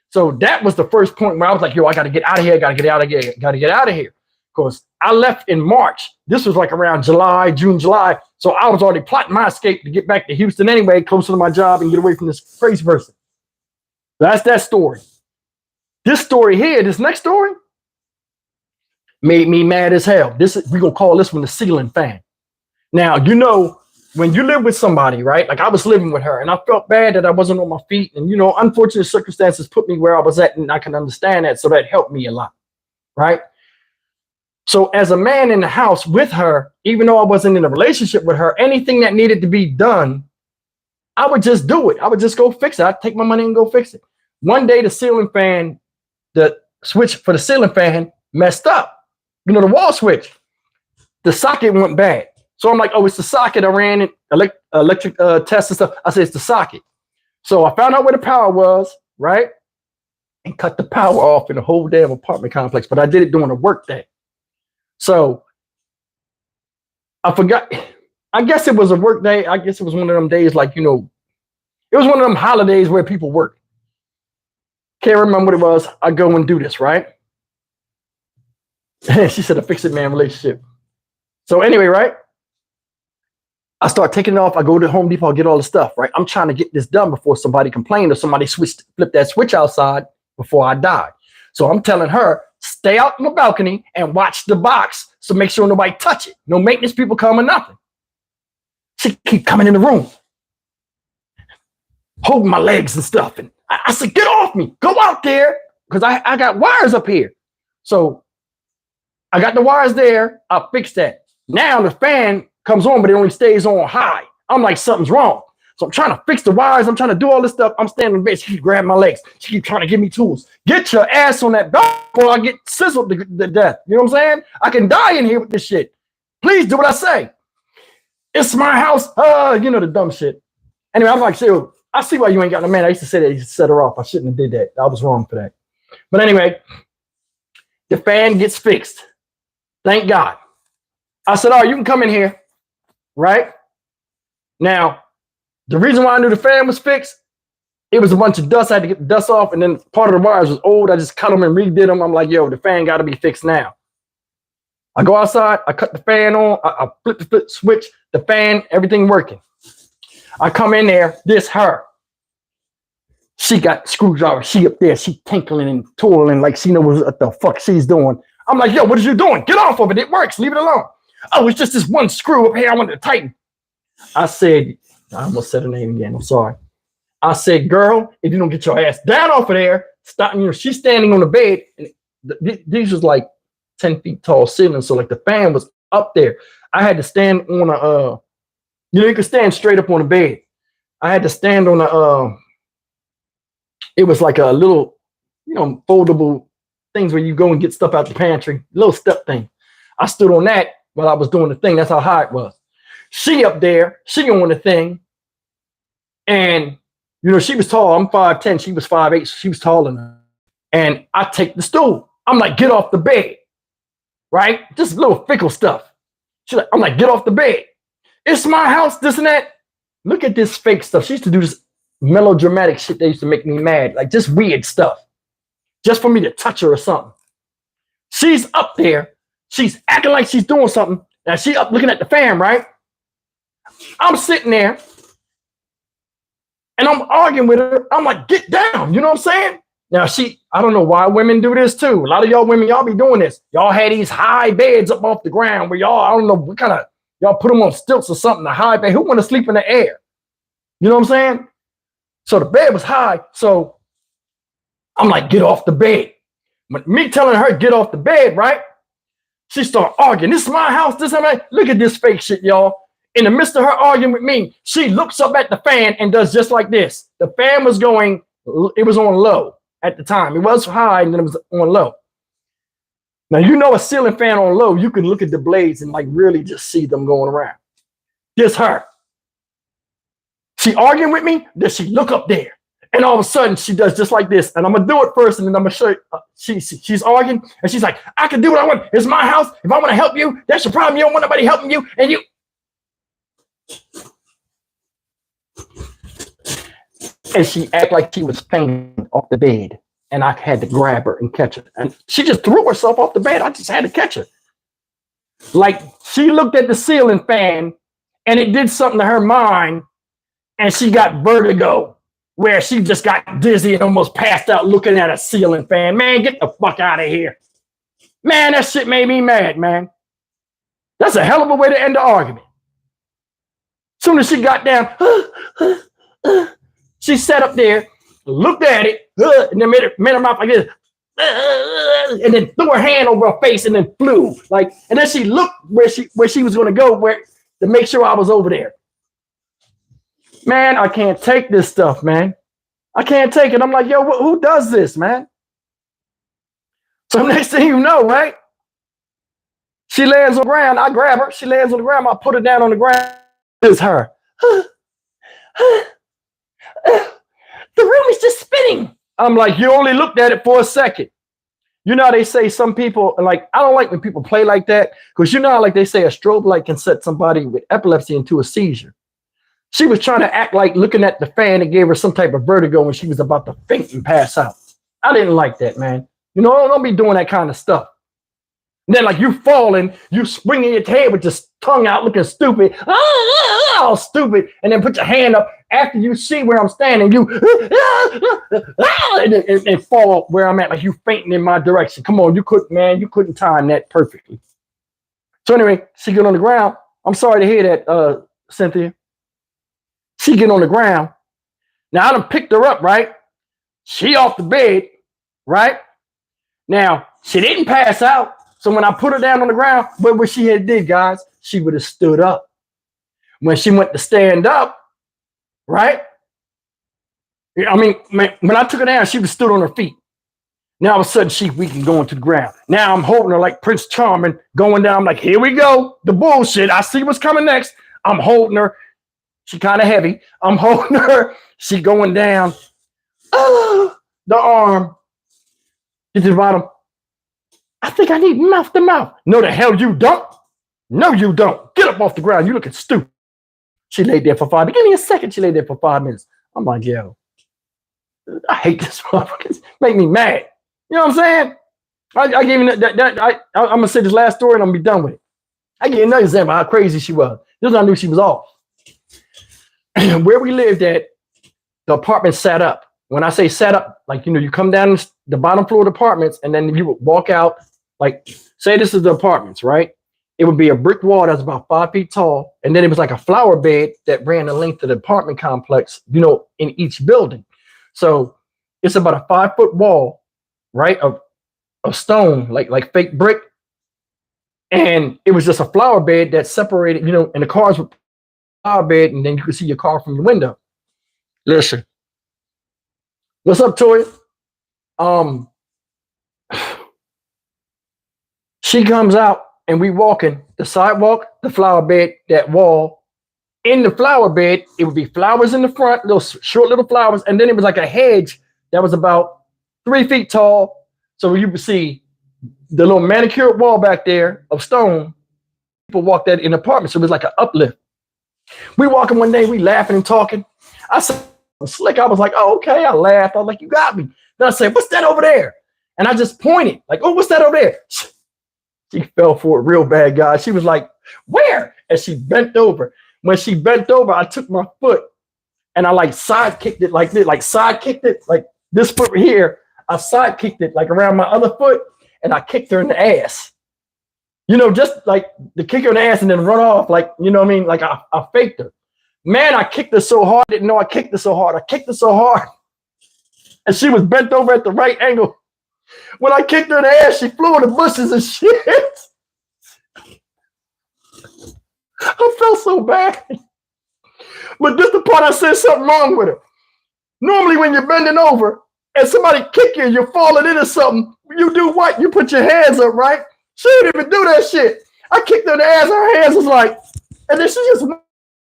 So that was the first point where I was like, yo, I got to get out of here. Got to get out of here. Got to get out of here. Because I left in March. This was like around June, July. So I was already plotting my escape to get back to Houston anyway, closer to my job and get away from this crazy person. That's that story. This story here, this next story, Made me mad as hell. We're going to call this one the ceiling fan. Now, you know, when you live with somebody, right? Like I was living with her and I felt bad that I wasn't on my feet. And, you know, unfortunate circumstances put me where I was at, and I can understand that. So that helped me a lot, right? So as a man in the house with her, even though I wasn't in a relationship with her, anything that needed to be done, I would just do it. I would just go fix it. I'd take my money and go fix it. One day, the ceiling fan, the switch for the ceiling fan messed up. You know, the wall switch, the socket went bad. So I'm like, oh, it's the socket. I ran it, electric test and stuff. I said, it's the socket. So I found out where the power was, right? And cut the power off in the whole damn apartment complex. But I did it during a work day. So I forgot. I guess it was a work day. I guess it was one of them days like, you know, it was one of them holidays where people work. Can't remember what it was. I go and do this, right? She said a fix-it man relationship. So anyway, right? I start taking it off. I go to Home Depot, get all the stuff, right? I'm trying to get this done before somebody complained or somebody flipped that switch outside before I died. So I'm telling her, stay out in the balcony and watch the box. So make sure nobody touch it. No maintenance people come or nothing. She keep coming in the room, holding my legs and stuff. And I said, get off me, go out there. Because I got wires up here. So I got the wires there. I fixed that. Now the fan comes on, but it only stays on high. I'm like, something's wrong. So I'm trying to fix the wires. I'm trying to do all this stuff. I'm standing in bed. She keeps grabbing my legs. She keeps trying to give me tools. Get your ass on that belt before I get sizzled to death. You know what I'm saying? I can die in here with this shit. Please do what I say. It's my house. You know, the dumb shit. Anyway, I'm like, so I see why you ain't got no man. I used to say that. You set her off. I shouldn't have did that. I was wrong for that. But anyway, the fan gets fixed. Thank God. I said, all right, you can come in here. Right? Now, the reason why I knew the fan was fixed, it was a bunch of dust. I had to get the dust off, and then part of the wires was old. I just cut them and redid them. I'm like, yo, the fan got to be fixed now. I go outside. I cut the fan on. I flip the switch, the fan, everything working. I come in there. This her. She got screwdriver. She up there. She tinkling and twirling like she knows what the fuck she's doing. I'm like, yo, what are you doing? Get off of it. It works. Leave it alone. Oh, it's just this one screw up here. I wanted to tighten. I said, I almost said her name again. I'm sorry. I said, girl, if you don't get your ass down off of there, stop. You know, she's standing on the bed. And these was like 10 feet tall ceiling. So like the fan was up there. I had to stand on a, you know, you could stand straight up on the bed. I had to stand on a, it was like a little, you know, foldable things where you go and get stuff out the pantry, little step thing. I stood on that while I was doing the thing. That's how high it was. She up there, she on the thing. And, you know, she was tall. I'm 5'10". She was 5'8". So she was taller than her. And I take the stool. I'm like, get off the bed. Right? Just little fickle stuff. I'm like, get off the bed. It's my house, this and that. Look at this fake stuff. She used to do this melodramatic shit that used to make me mad. Like just weird stuff. Just for me to touch her or something. She's up there. She's acting like she's doing something. Now she up looking at the fan, right? I'm sitting there and I'm arguing with her. I'm like, get down. You know what I'm saying? Now I don't know why women do this too. A lot of y'all women, y'all be doing this. Y'all had these high beds up off the ground where y'all, I don't know what kind of, y'all put them on stilts or something, a high bed. Who want to sleep in the air? You know what I'm saying? So the bed was high. So I'm like, get off the bed. But me telling her, get off the bed, right? She started arguing. This is my house. This is my, look at this fake shit, y'all. In the midst of her arguing with me, she looks up at the fan and does just like this. The fan was going, it was on low at the time. It was high and then it was on low. Now, you know, a ceiling fan on low, you can look at the blades and like really just see them going around. This her. She arguing with me, then she look up there. And all of a sudden, she does just like this. And I'm going to do it first, and then I'm going to show you. She's arguing, and she's like, I can do what I want. It's my house. If I want to help you, that's your problem. You don't want nobody helping you. And you. And she acted like she was fainting off the bed. And I had to grab her and catch her. And she just threw herself off the bed. I just had to catch her. Like, she looked at the ceiling fan, and it did something to her mind, and she got vertigo. Where she just got dizzy and almost passed out looking at a ceiling fan. Man, get the fuck out of here. Man, that shit made me mad, man. That's a hell of a way to end the argument. Soon as she got down, she sat up there, looked at it, and then made her mouth like this, and then threw her hand over her face and then flew. Like, and then she looked where she was gonna go to make sure I was over there. Man, I can't take this stuff, man. I can't take it. I'm like, yo, who does this, man? So next thing you know, right? She lands on the ground. I grab her. She lands on the ground. I put her down on the ground. It's her. The room is just spinning. I'm like, you only looked at it for a second. You know how they say some people, like, I don't like when people play like that, because you know how, like, they say a strobe light can set somebody with epilepsy into a seizure. She was trying to act like looking at the fan and gave her some type of vertigo when she was about to faint and pass out. I didn't like that, man. You know, don't be doing that kind of stuff. And then, like, you falling, you swinging your head with your tongue out looking stupid, all stupid, and then put your hand up after you see where I'm standing, you and fall where I'm at, like you fainting in my direction. Come on, you couldn't time that perfectly. So anyway, she get on the ground. I'm sorry to hear that, Cynthia. She get on the ground. Now I done picked her up, right? She off the bed, right? Now, she didn't pass out. So when I put her down on the ground, what she had did, guys, she would have stood up. When she went to stand up, right? I mean, when I took her down, she was stood on her feet. Now all of a sudden, she weak and going to the ground. Now I'm holding her like Prince Charming, going down. I'm like, here we go. The bullshit. I see what's coming next. I'm holding her. She kind of heavy. I'm holding her. She going down. Oh, the arm. Get to the bottom. I think I need mouth to mouth. No, the hell you don't. No, you don't. Get up off the ground. You looking stupid. She laid there for 5 minutes. Give me a second. She laid there for 5 minutes. I'm like, yo, I hate this motherfucker. Make me mad. You know what I'm saying? I gave you that. I'm going to say this last story and I'm going to be done with it. I gave you another example of how crazy she was. This I knew she was off. Where we lived at, the apartment sat up. When I say sat up, like, you know, you come down the bottom floor of the apartments and then you would walk out, like, say this is the apartments, right? It would be a brick wall that's about 5 feet tall. And then it was like a flower bed that ran the length of the apartment complex, you know, in each building. So it's about a 5-foot wall, right? Of stone, like fake brick. And it was just a flower bed that separated, you know, and the cars were flower bed, and then you could see your car from the window. Listen. What's up, Toya? She comes out and we walking the sidewalk, the flower bed, that wall. In the flower bed, it would be flowers in the front, those short little flowers, and then it was like a hedge that was about 3 feet tall. So you would see the little manicured wall back there of stone. People walk that in the apartment, so it was like an uplift. We walking one day, we laughing and talking. I said, slick. I was like, oh, okay. I laughed. I was like, you got me. Then I said, what's that over there? And I just pointed, like, oh, what's that over there? She fell for it real bad, guys. She was like, where? And she bent over. When she bent over, I took my foot and I like side kicked it like this, like side kicked it, like this foot here. I side kicked it like around my other foot and I kicked her in the ass. You know, just like the kick her in the ass and then run off, like, you know what I mean? Like I faked her. Man, I kicked her so hard. I didn't know I kicked her so hard. I kicked her so hard. And she was bent over at the right angle. When I kicked her in the ass, she flew in the bushes and shit. I felt so bad. But this the part I said something wrong with her. Normally when you're bending over and somebody kick you, you're falling into something, you do what? You put your hands up, right? She didn't even do that shit. I kicked her in the ass. Her hands was like, and then she just went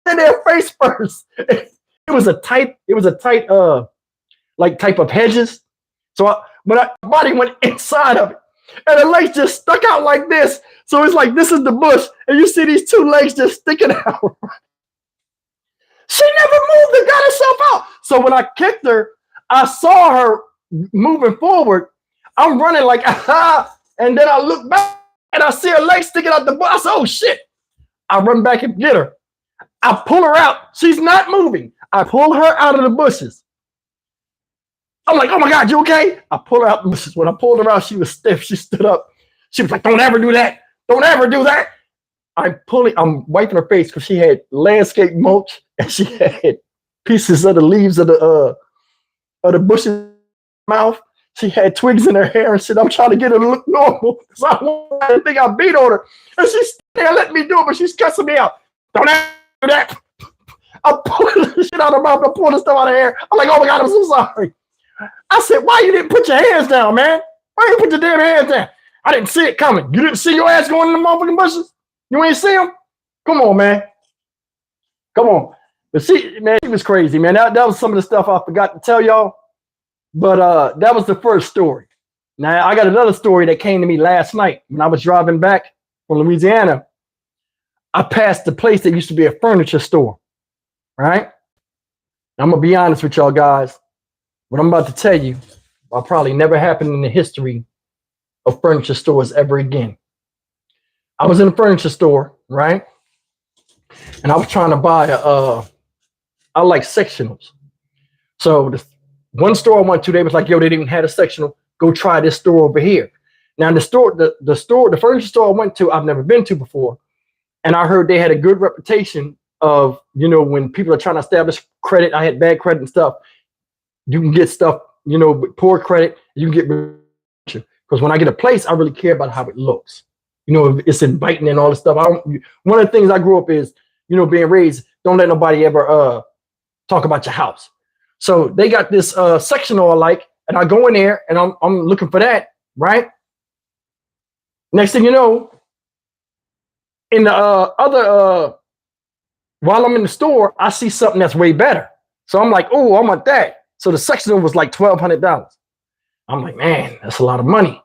in there face first. It was a tight, like type of hedges. So my body went inside of it. And the legs just stuck out like this. So it's like, this is the bush. And you see these two legs just sticking out. She never moved and got herself out. So when I kicked her, I saw her moving forward. I'm running like, aha. And then I look back and I see her legs sticking out the bush. I said, oh shit. I run back and get her. I pull her out. She's not moving. I pull her out of the bushes. I'm like, oh my God, you okay? I pulled her out the bushes. When I pulled her out, she was stiff. She stood up. She was like, don't ever do that. Don't ever do that. I'm wiping her face because she had landscape mulch and she had pieces of the leaves of the bushes mouth. She had twigs in her hair and shit. I'm trying to get her to look normal because I want her to think I beat on her. And she's there letting me do it, but she's cussing me out. Don't ever do that. I'm pulling the shit out of her mouth. I'm pulling the stuff out of her hair. I'm like, oh my God, I'm so sorry. I said, why you didn't put your hands down, man? Why you put your damn hands down? I didn't see it coming. You didn't see your ass going in the motherfucking bushes? You ain't see him? Come on, man. Come on. But she was crazy, man. That was some of the stuff I forgot to tell y'all. But that was the first story. Now, I got another story that came to me last night when I was driving back from Louisiana. I passed the place that used to be a furniture store, right? I'm going to be honest with y'all guys. What I'm about to tell you will probably never happen in the history of furniture stores ever again. I was in a furniture store, right? And I was trying to buy I like sectionals. So the one store I went to, they was like, yo, they didn't have a sectional. Go try this store over here. Now the furniture store I went to, I've never been to before. And I heard they had a good reputation of, when people are trying to establish credit, I had bad credit and stuff. You can get stuff, with poor credit, you can get because when I get a place, I really care about how it looks. If it's inviting and all this stuff. One of the things I grew up is, being raised, don't let nobody ever talk about your house. So they got this sectional I like, and I go in there and I'm looking for that, right? Next thing you know, in the while I'm in the store, I see something that's way better. So I'm like, oh, I want that. So the sectional was like $1,200. I'm like, man, that's a lot of money.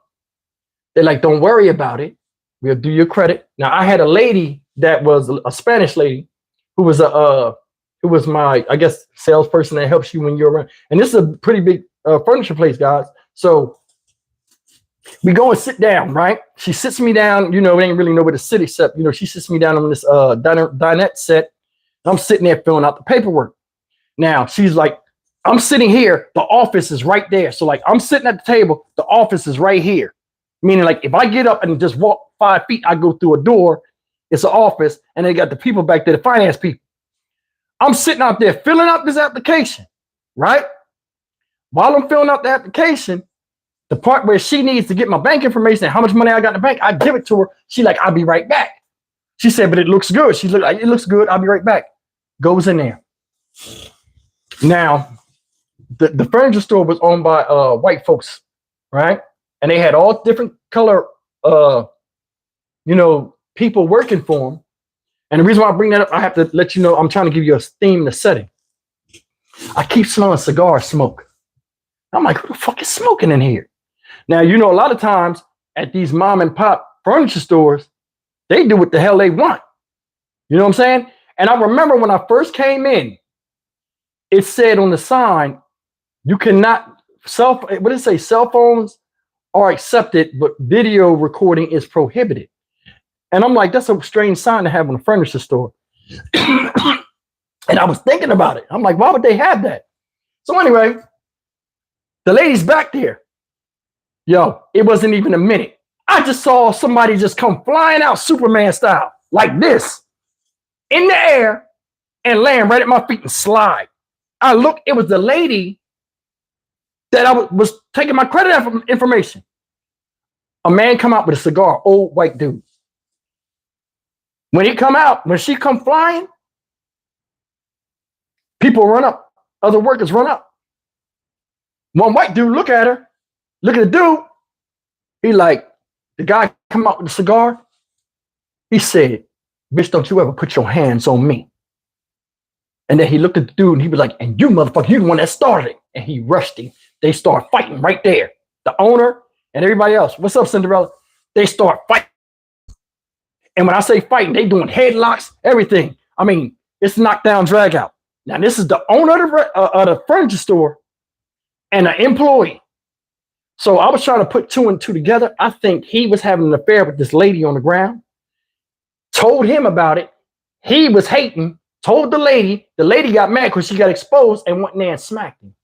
They're like, don't worry about it. We'll do your credit. Now I had a lady that was a Spanish lady who was my, I guess, salesperson that helps you when you're around. And this is a pretty big furniture place, guys. So we go and sit down, right? She sits me down. They ain't really know where to sit except, she sits me down on this dinette set. I'm sitting there filling out the paperwork. Now she's like, I'm sitting here. The office is right there. So like I'm sitting at the table. The office is right here. Meaning like if I get up and just walk 5 feet, I go through a door. It's an office. And they got the people back there, the finance people. I'm sitting out there filling out this application, right? While I'm filling out the application, the part where she needs to get my bank information and how much money I got in the bank, I give it to her. She like, I'll be right back. She said, but it looks good. She's like, it looks good. I'll be right back. Goes in there. Now, the furniture store was owned by white folks, right? And they had all different color, people working for them. And the reason why I bring that up, I have to let you know, I'm trying to give you a theme to setting. I keep smelling cigar smoke. I'm like, who the fuck is smoking in here? Now, a lot of times at these mom and pop furniture stores, they do what the hell they want. You know what I'm saying? And I remember when I first came in, it said on the sign, you cannot cell phones are accepted, but video recording is prohibited. And I'm like, that's a strange sign to have in a furniture store. And I was thinking about it. I'm like, why would they have that? So anyway, the lady's back there. Yo, it wasn't even a minute. I just saw somebody just come flying out Superman style, like this, in the air, and land right at my feet and slide. I looked, it was the lady that I was taking my credit information. A man come out with a cigar, old white dude. When she come flying, people run up, other workers run up. One white dude look at her, look at the dude. He like, the guy come out with a cigar. He said, bitch, don't you ever put your hands on me. And then he looked at the dude and he was like, and you motherfucker, you the one that started it. And he rushed him. They start fighting right there. The owner and everybody else. What's up, Cinderella? They start fighting. And when I say fighting, they doing headlocks, everything. I mean, it's knockdown, drag out. Now, this is the owner of the furniture store and an employee. So I was trying to put two and two together. I think he was having an affair with this lady on the ground. Told him about it. He was hating. Told the lady. The lady got mad because she got exposed and went in there and smacked him.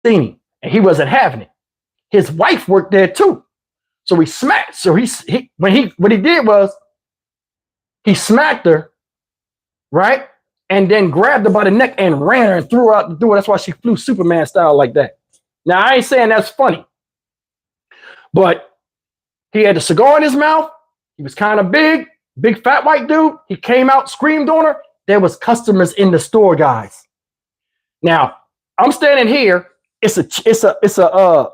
Seen him. And he wasn't having it. His wife worked there too. So he smacked. So what he did was he smacked her, right? And then grabbed her by the neck and ran her and threw her out the door. That's why she flew Superman style like that. Now, I ain't saying that's funny, but he had a cigar in his mouth. He was kind of big fat white dude. He came out, screamed on her. There was customers in the store, guys. Now, I'm standing here. It's a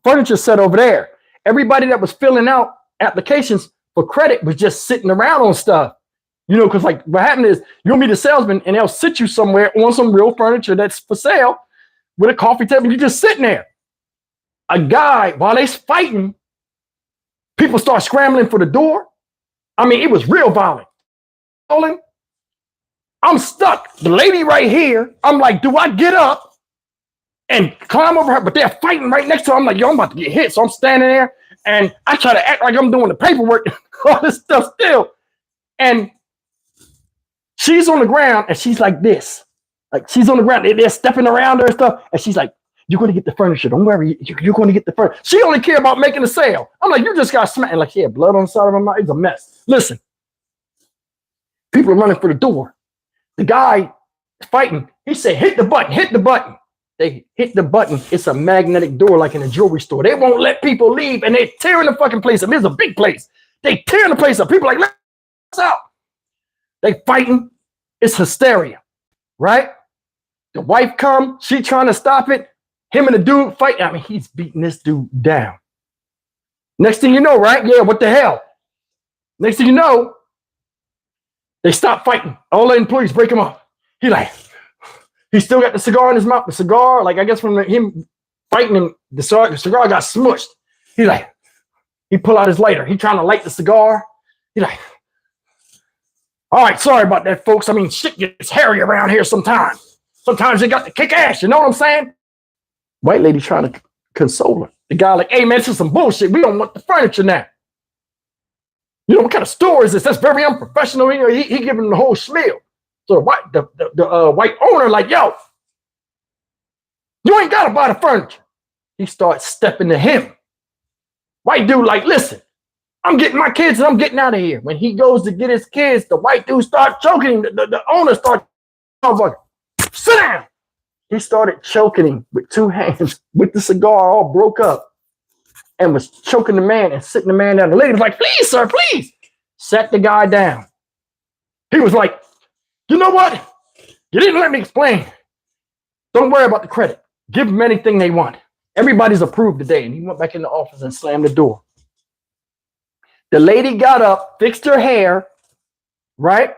furniture set over there. Everybody that was filling out applications for credit was just sitting around on stuff. You know, because like what happened is you'll meet a salesman and they'll sit you somewhere on some real furniture that's for sale with a coffee table. You're just sitting there. A guy, while they's fighting, people start scrambling for the door. I mean, it was real violent. I'm stuck. The lady right here, I'm like, do I get up and climb over her? But they're fighting right next to her. I'm like, yo, I'm about to get hit. So I'm standing there and I try to act like I'm doing the paperwork, all this stuff still. And she's on the ground and she's like this. Like she's on the ground. They're stepping around her and stuff. And she's like, you're going to get the furniture. Don't worry. You're going to get the furniture. She only care about making a sale. I'm like, you just got smacked. Like, she had blood on the side of her mouth. It's a mess. Listen, people are running for the door. The guy fighting, he said, hit the button, hit the button. They hit the button. It's a magnetic door like in a jewelry store. They won't let people leave and they're tearing the fucking place up. It's a big place. They tearing the place up. People are like, let us out. They fighting. It's hysteria, right? The wife come. She trying to stop it. Him and the dude fight. I mean, he's beating this dude down. Next thing you know, right? Yeah, what the hell? Next thing you know, they stop fighting. All the employees break him up. He still got the cigar in his mouth. The cigar, like I guess from him fighting him, the cigar got smushed. He pull out his lighter. He trying to light the cigar. He like, all right, sorry about that, folks. I mean, shit gets hairy around here sometimes. Sometimes you got to kick ass. You know what I'm saying? White lady trying to console her. The guy like, hey, man, this is some bullshit. We don't want the furniture now. You know, what kind of store is this? That's very unprofessional. You know, he giving him the whole spiel. So the white owner like, yo, you ain't got to buy the furniture. He starts stepping to him. White dude like, listen, I'm getting my kids and I'm getting out of here. When he goes to get his kids, the white dude starts choking him. The owner starts, sit down. He started choking him with two hands with the cigar all broke up and was choking the man and sitting the man down. The lady was like, please, sir, please. Sat the guy down. He was like, you know what? You didn't let me explain. Don't worry about the credit. Give them anything they want. Everybody's approved today. And he went back in the office and slammed the door. The lady got up, fixed her hair, right?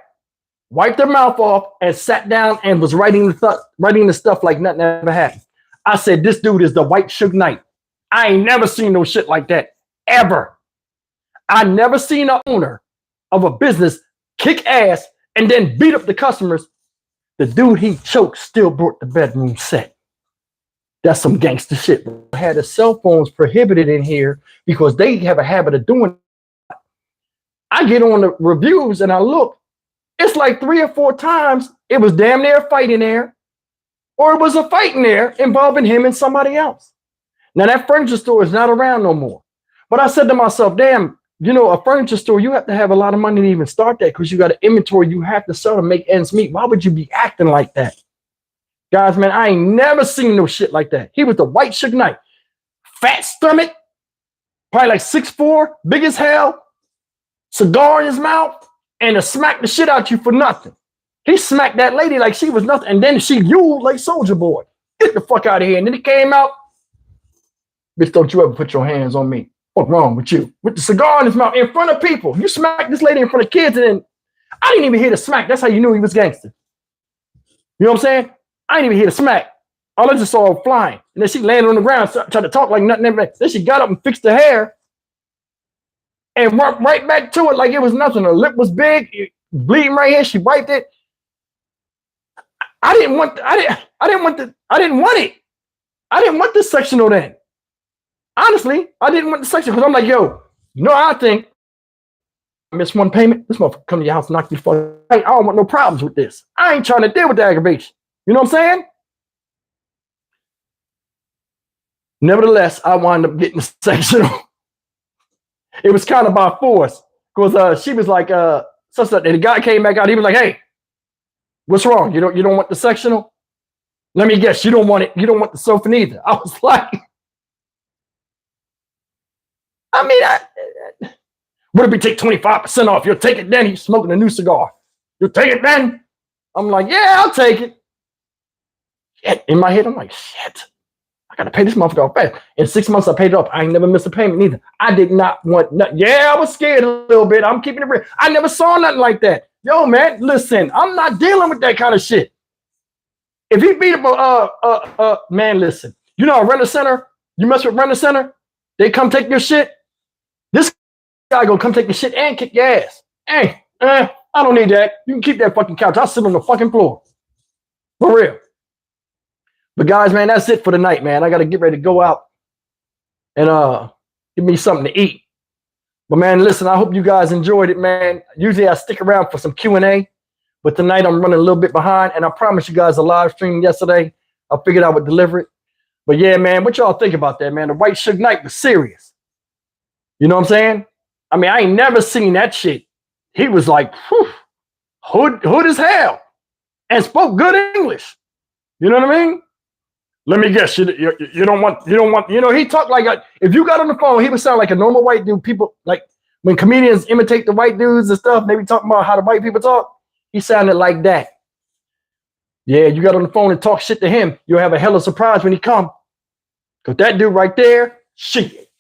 Wiped her mouth off and sat down and was writing the stuff like nothing ever happened. I said, this dude is the white Suge Knight. I ain't never seen no shit like that, ever. I never seen an owner of a business kick ass and then beat up the customers. The dude he choked still brought the bedroom set. That's some gangster shit. I had the cell phones prohibited in here because they have a habit of doing it. I get on the reviews and I look. It's like 3 or 4 times it was damn near a fight in there, or it was a fight in there involving him and somebody else. Now that furniture store is not around no more. But I said to myself, damn, you know, a furniture store, you have to have a lot of money to even start that because you got an inventory you have to sell to make ends meet. Why would you be acting like that? Guys, man, I ain't never seen no shit like that. He was the white Suge Knight. Fat stomach, probably like 6'4", big as hell, cigar in his mouth, and to smack the shit out you for nothing. He smacked that lady like she was nothing, and then she yelled like Soldier Boy. Get the fuck out of here. And then he came out. Bitch, don't you ever put your hands on me. What's wrong with you? With the cigar in his mouth in front of people. You smacked this lady in front of kids, and then I didn't even hear the smack. That's how you knew he was gangster. You know what I'm saying? I didn't even hear the smack. All I just saw her flying. And then she landed on the ground, tried to talk like nothing. Then she got up and fixed her hair and went right back to it like it was nothing. Her lip was big, bleeding right here. She wiped it. I didn't want this sectional then. Honestly, I didn't want the section because I'm like, yo, you know how I think? I missed one payment. This motherfucker come to your house and knock you fuck. I don't want no problems with this. I ain't trying to deal with the aggravation. You know what I'm saying? Nevertheless, I wound up getting the sectional. It was kind of by force because she was like, such that. And the guy came back out. He was like, "Hey, what's wrong? You don't want the sectional? Let me guess, you don't want it. You don't want the sofa neither." I was like, I mean, what if we take 25% off? You'll take it then. He's smoking a new cigar. You'll take it then. I'm like, yeah, I'll take it. Shit. In my head, I'm like, shit. I gotta pay this motherfucker off fast. In 6 months, I paid it off. I ain't never missed a payment either. I did not want nothing. Yeah, I was scared a little bit. I'm keeping it real. I never saw nothing like that. Yo, man, listen, I'm not dealing with that kind of shit. If he beat up man, listen. You know, a rent a center, you mess with rent a center, they come take your shit. This guy gonna come take your shit and kick your ass. Hey, I don't need that. You can keep that fucking couch. I'll sit on the fucking floor. For real. But guys, man, that's it for the night, man. I got to get ready to go out and give me something to eat. But, man, listen, I hope you guys enjoyed it, man. Usually I stick around for some Q&A, but tonight I'm running a little bit behind, and I promised you guys a live stream yesterday. I figured I would deliver it. But, yeah, man, what y'all think about that, man? The White Suge Knight was serious. You know what I'm saying? I mean, I ain't never seen that shit. He was like, whew, hood as hell and spoke good English. You know what I mean? Let me guess, you don't want, you know, he talked like, if you got on the phone, he would sound like a normal white dude. People, like, when comedians imitate the white dudes and stuff, they be talking about how the white people talk. He sounded like that. Yeah, you got on the phone and talk shit to him. You'll have a hella surprise when he come. Because that dude right there, shit,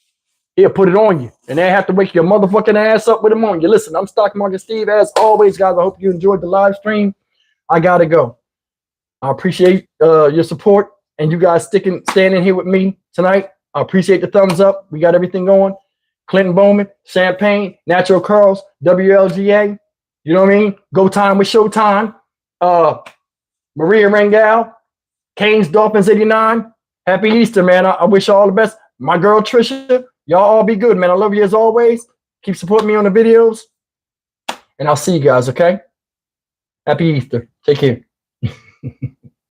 he'll put it on you. And they have to wake your motherfucking ass up with him on you. Listen, I'm Stock Market Steve. As always, guys, I hope you enjoyed the live stream. I got to go. I appreciate your support. And you guys standing here with me tonight. I appreciate the thumbs up. We got everything going. Clinton Bowman, Champagne, Natural Curls, WLGA. You know what I mean? Go Time with Showtime. Maria Rangel, Canes Dolphins 89. Happy Easter, man. I wish you all the best. My girl Trisha, y'all all be good, man. I love you as always. Keep supporting me on the videos. And I'll see you guys, okay? Happy Easter. Take care.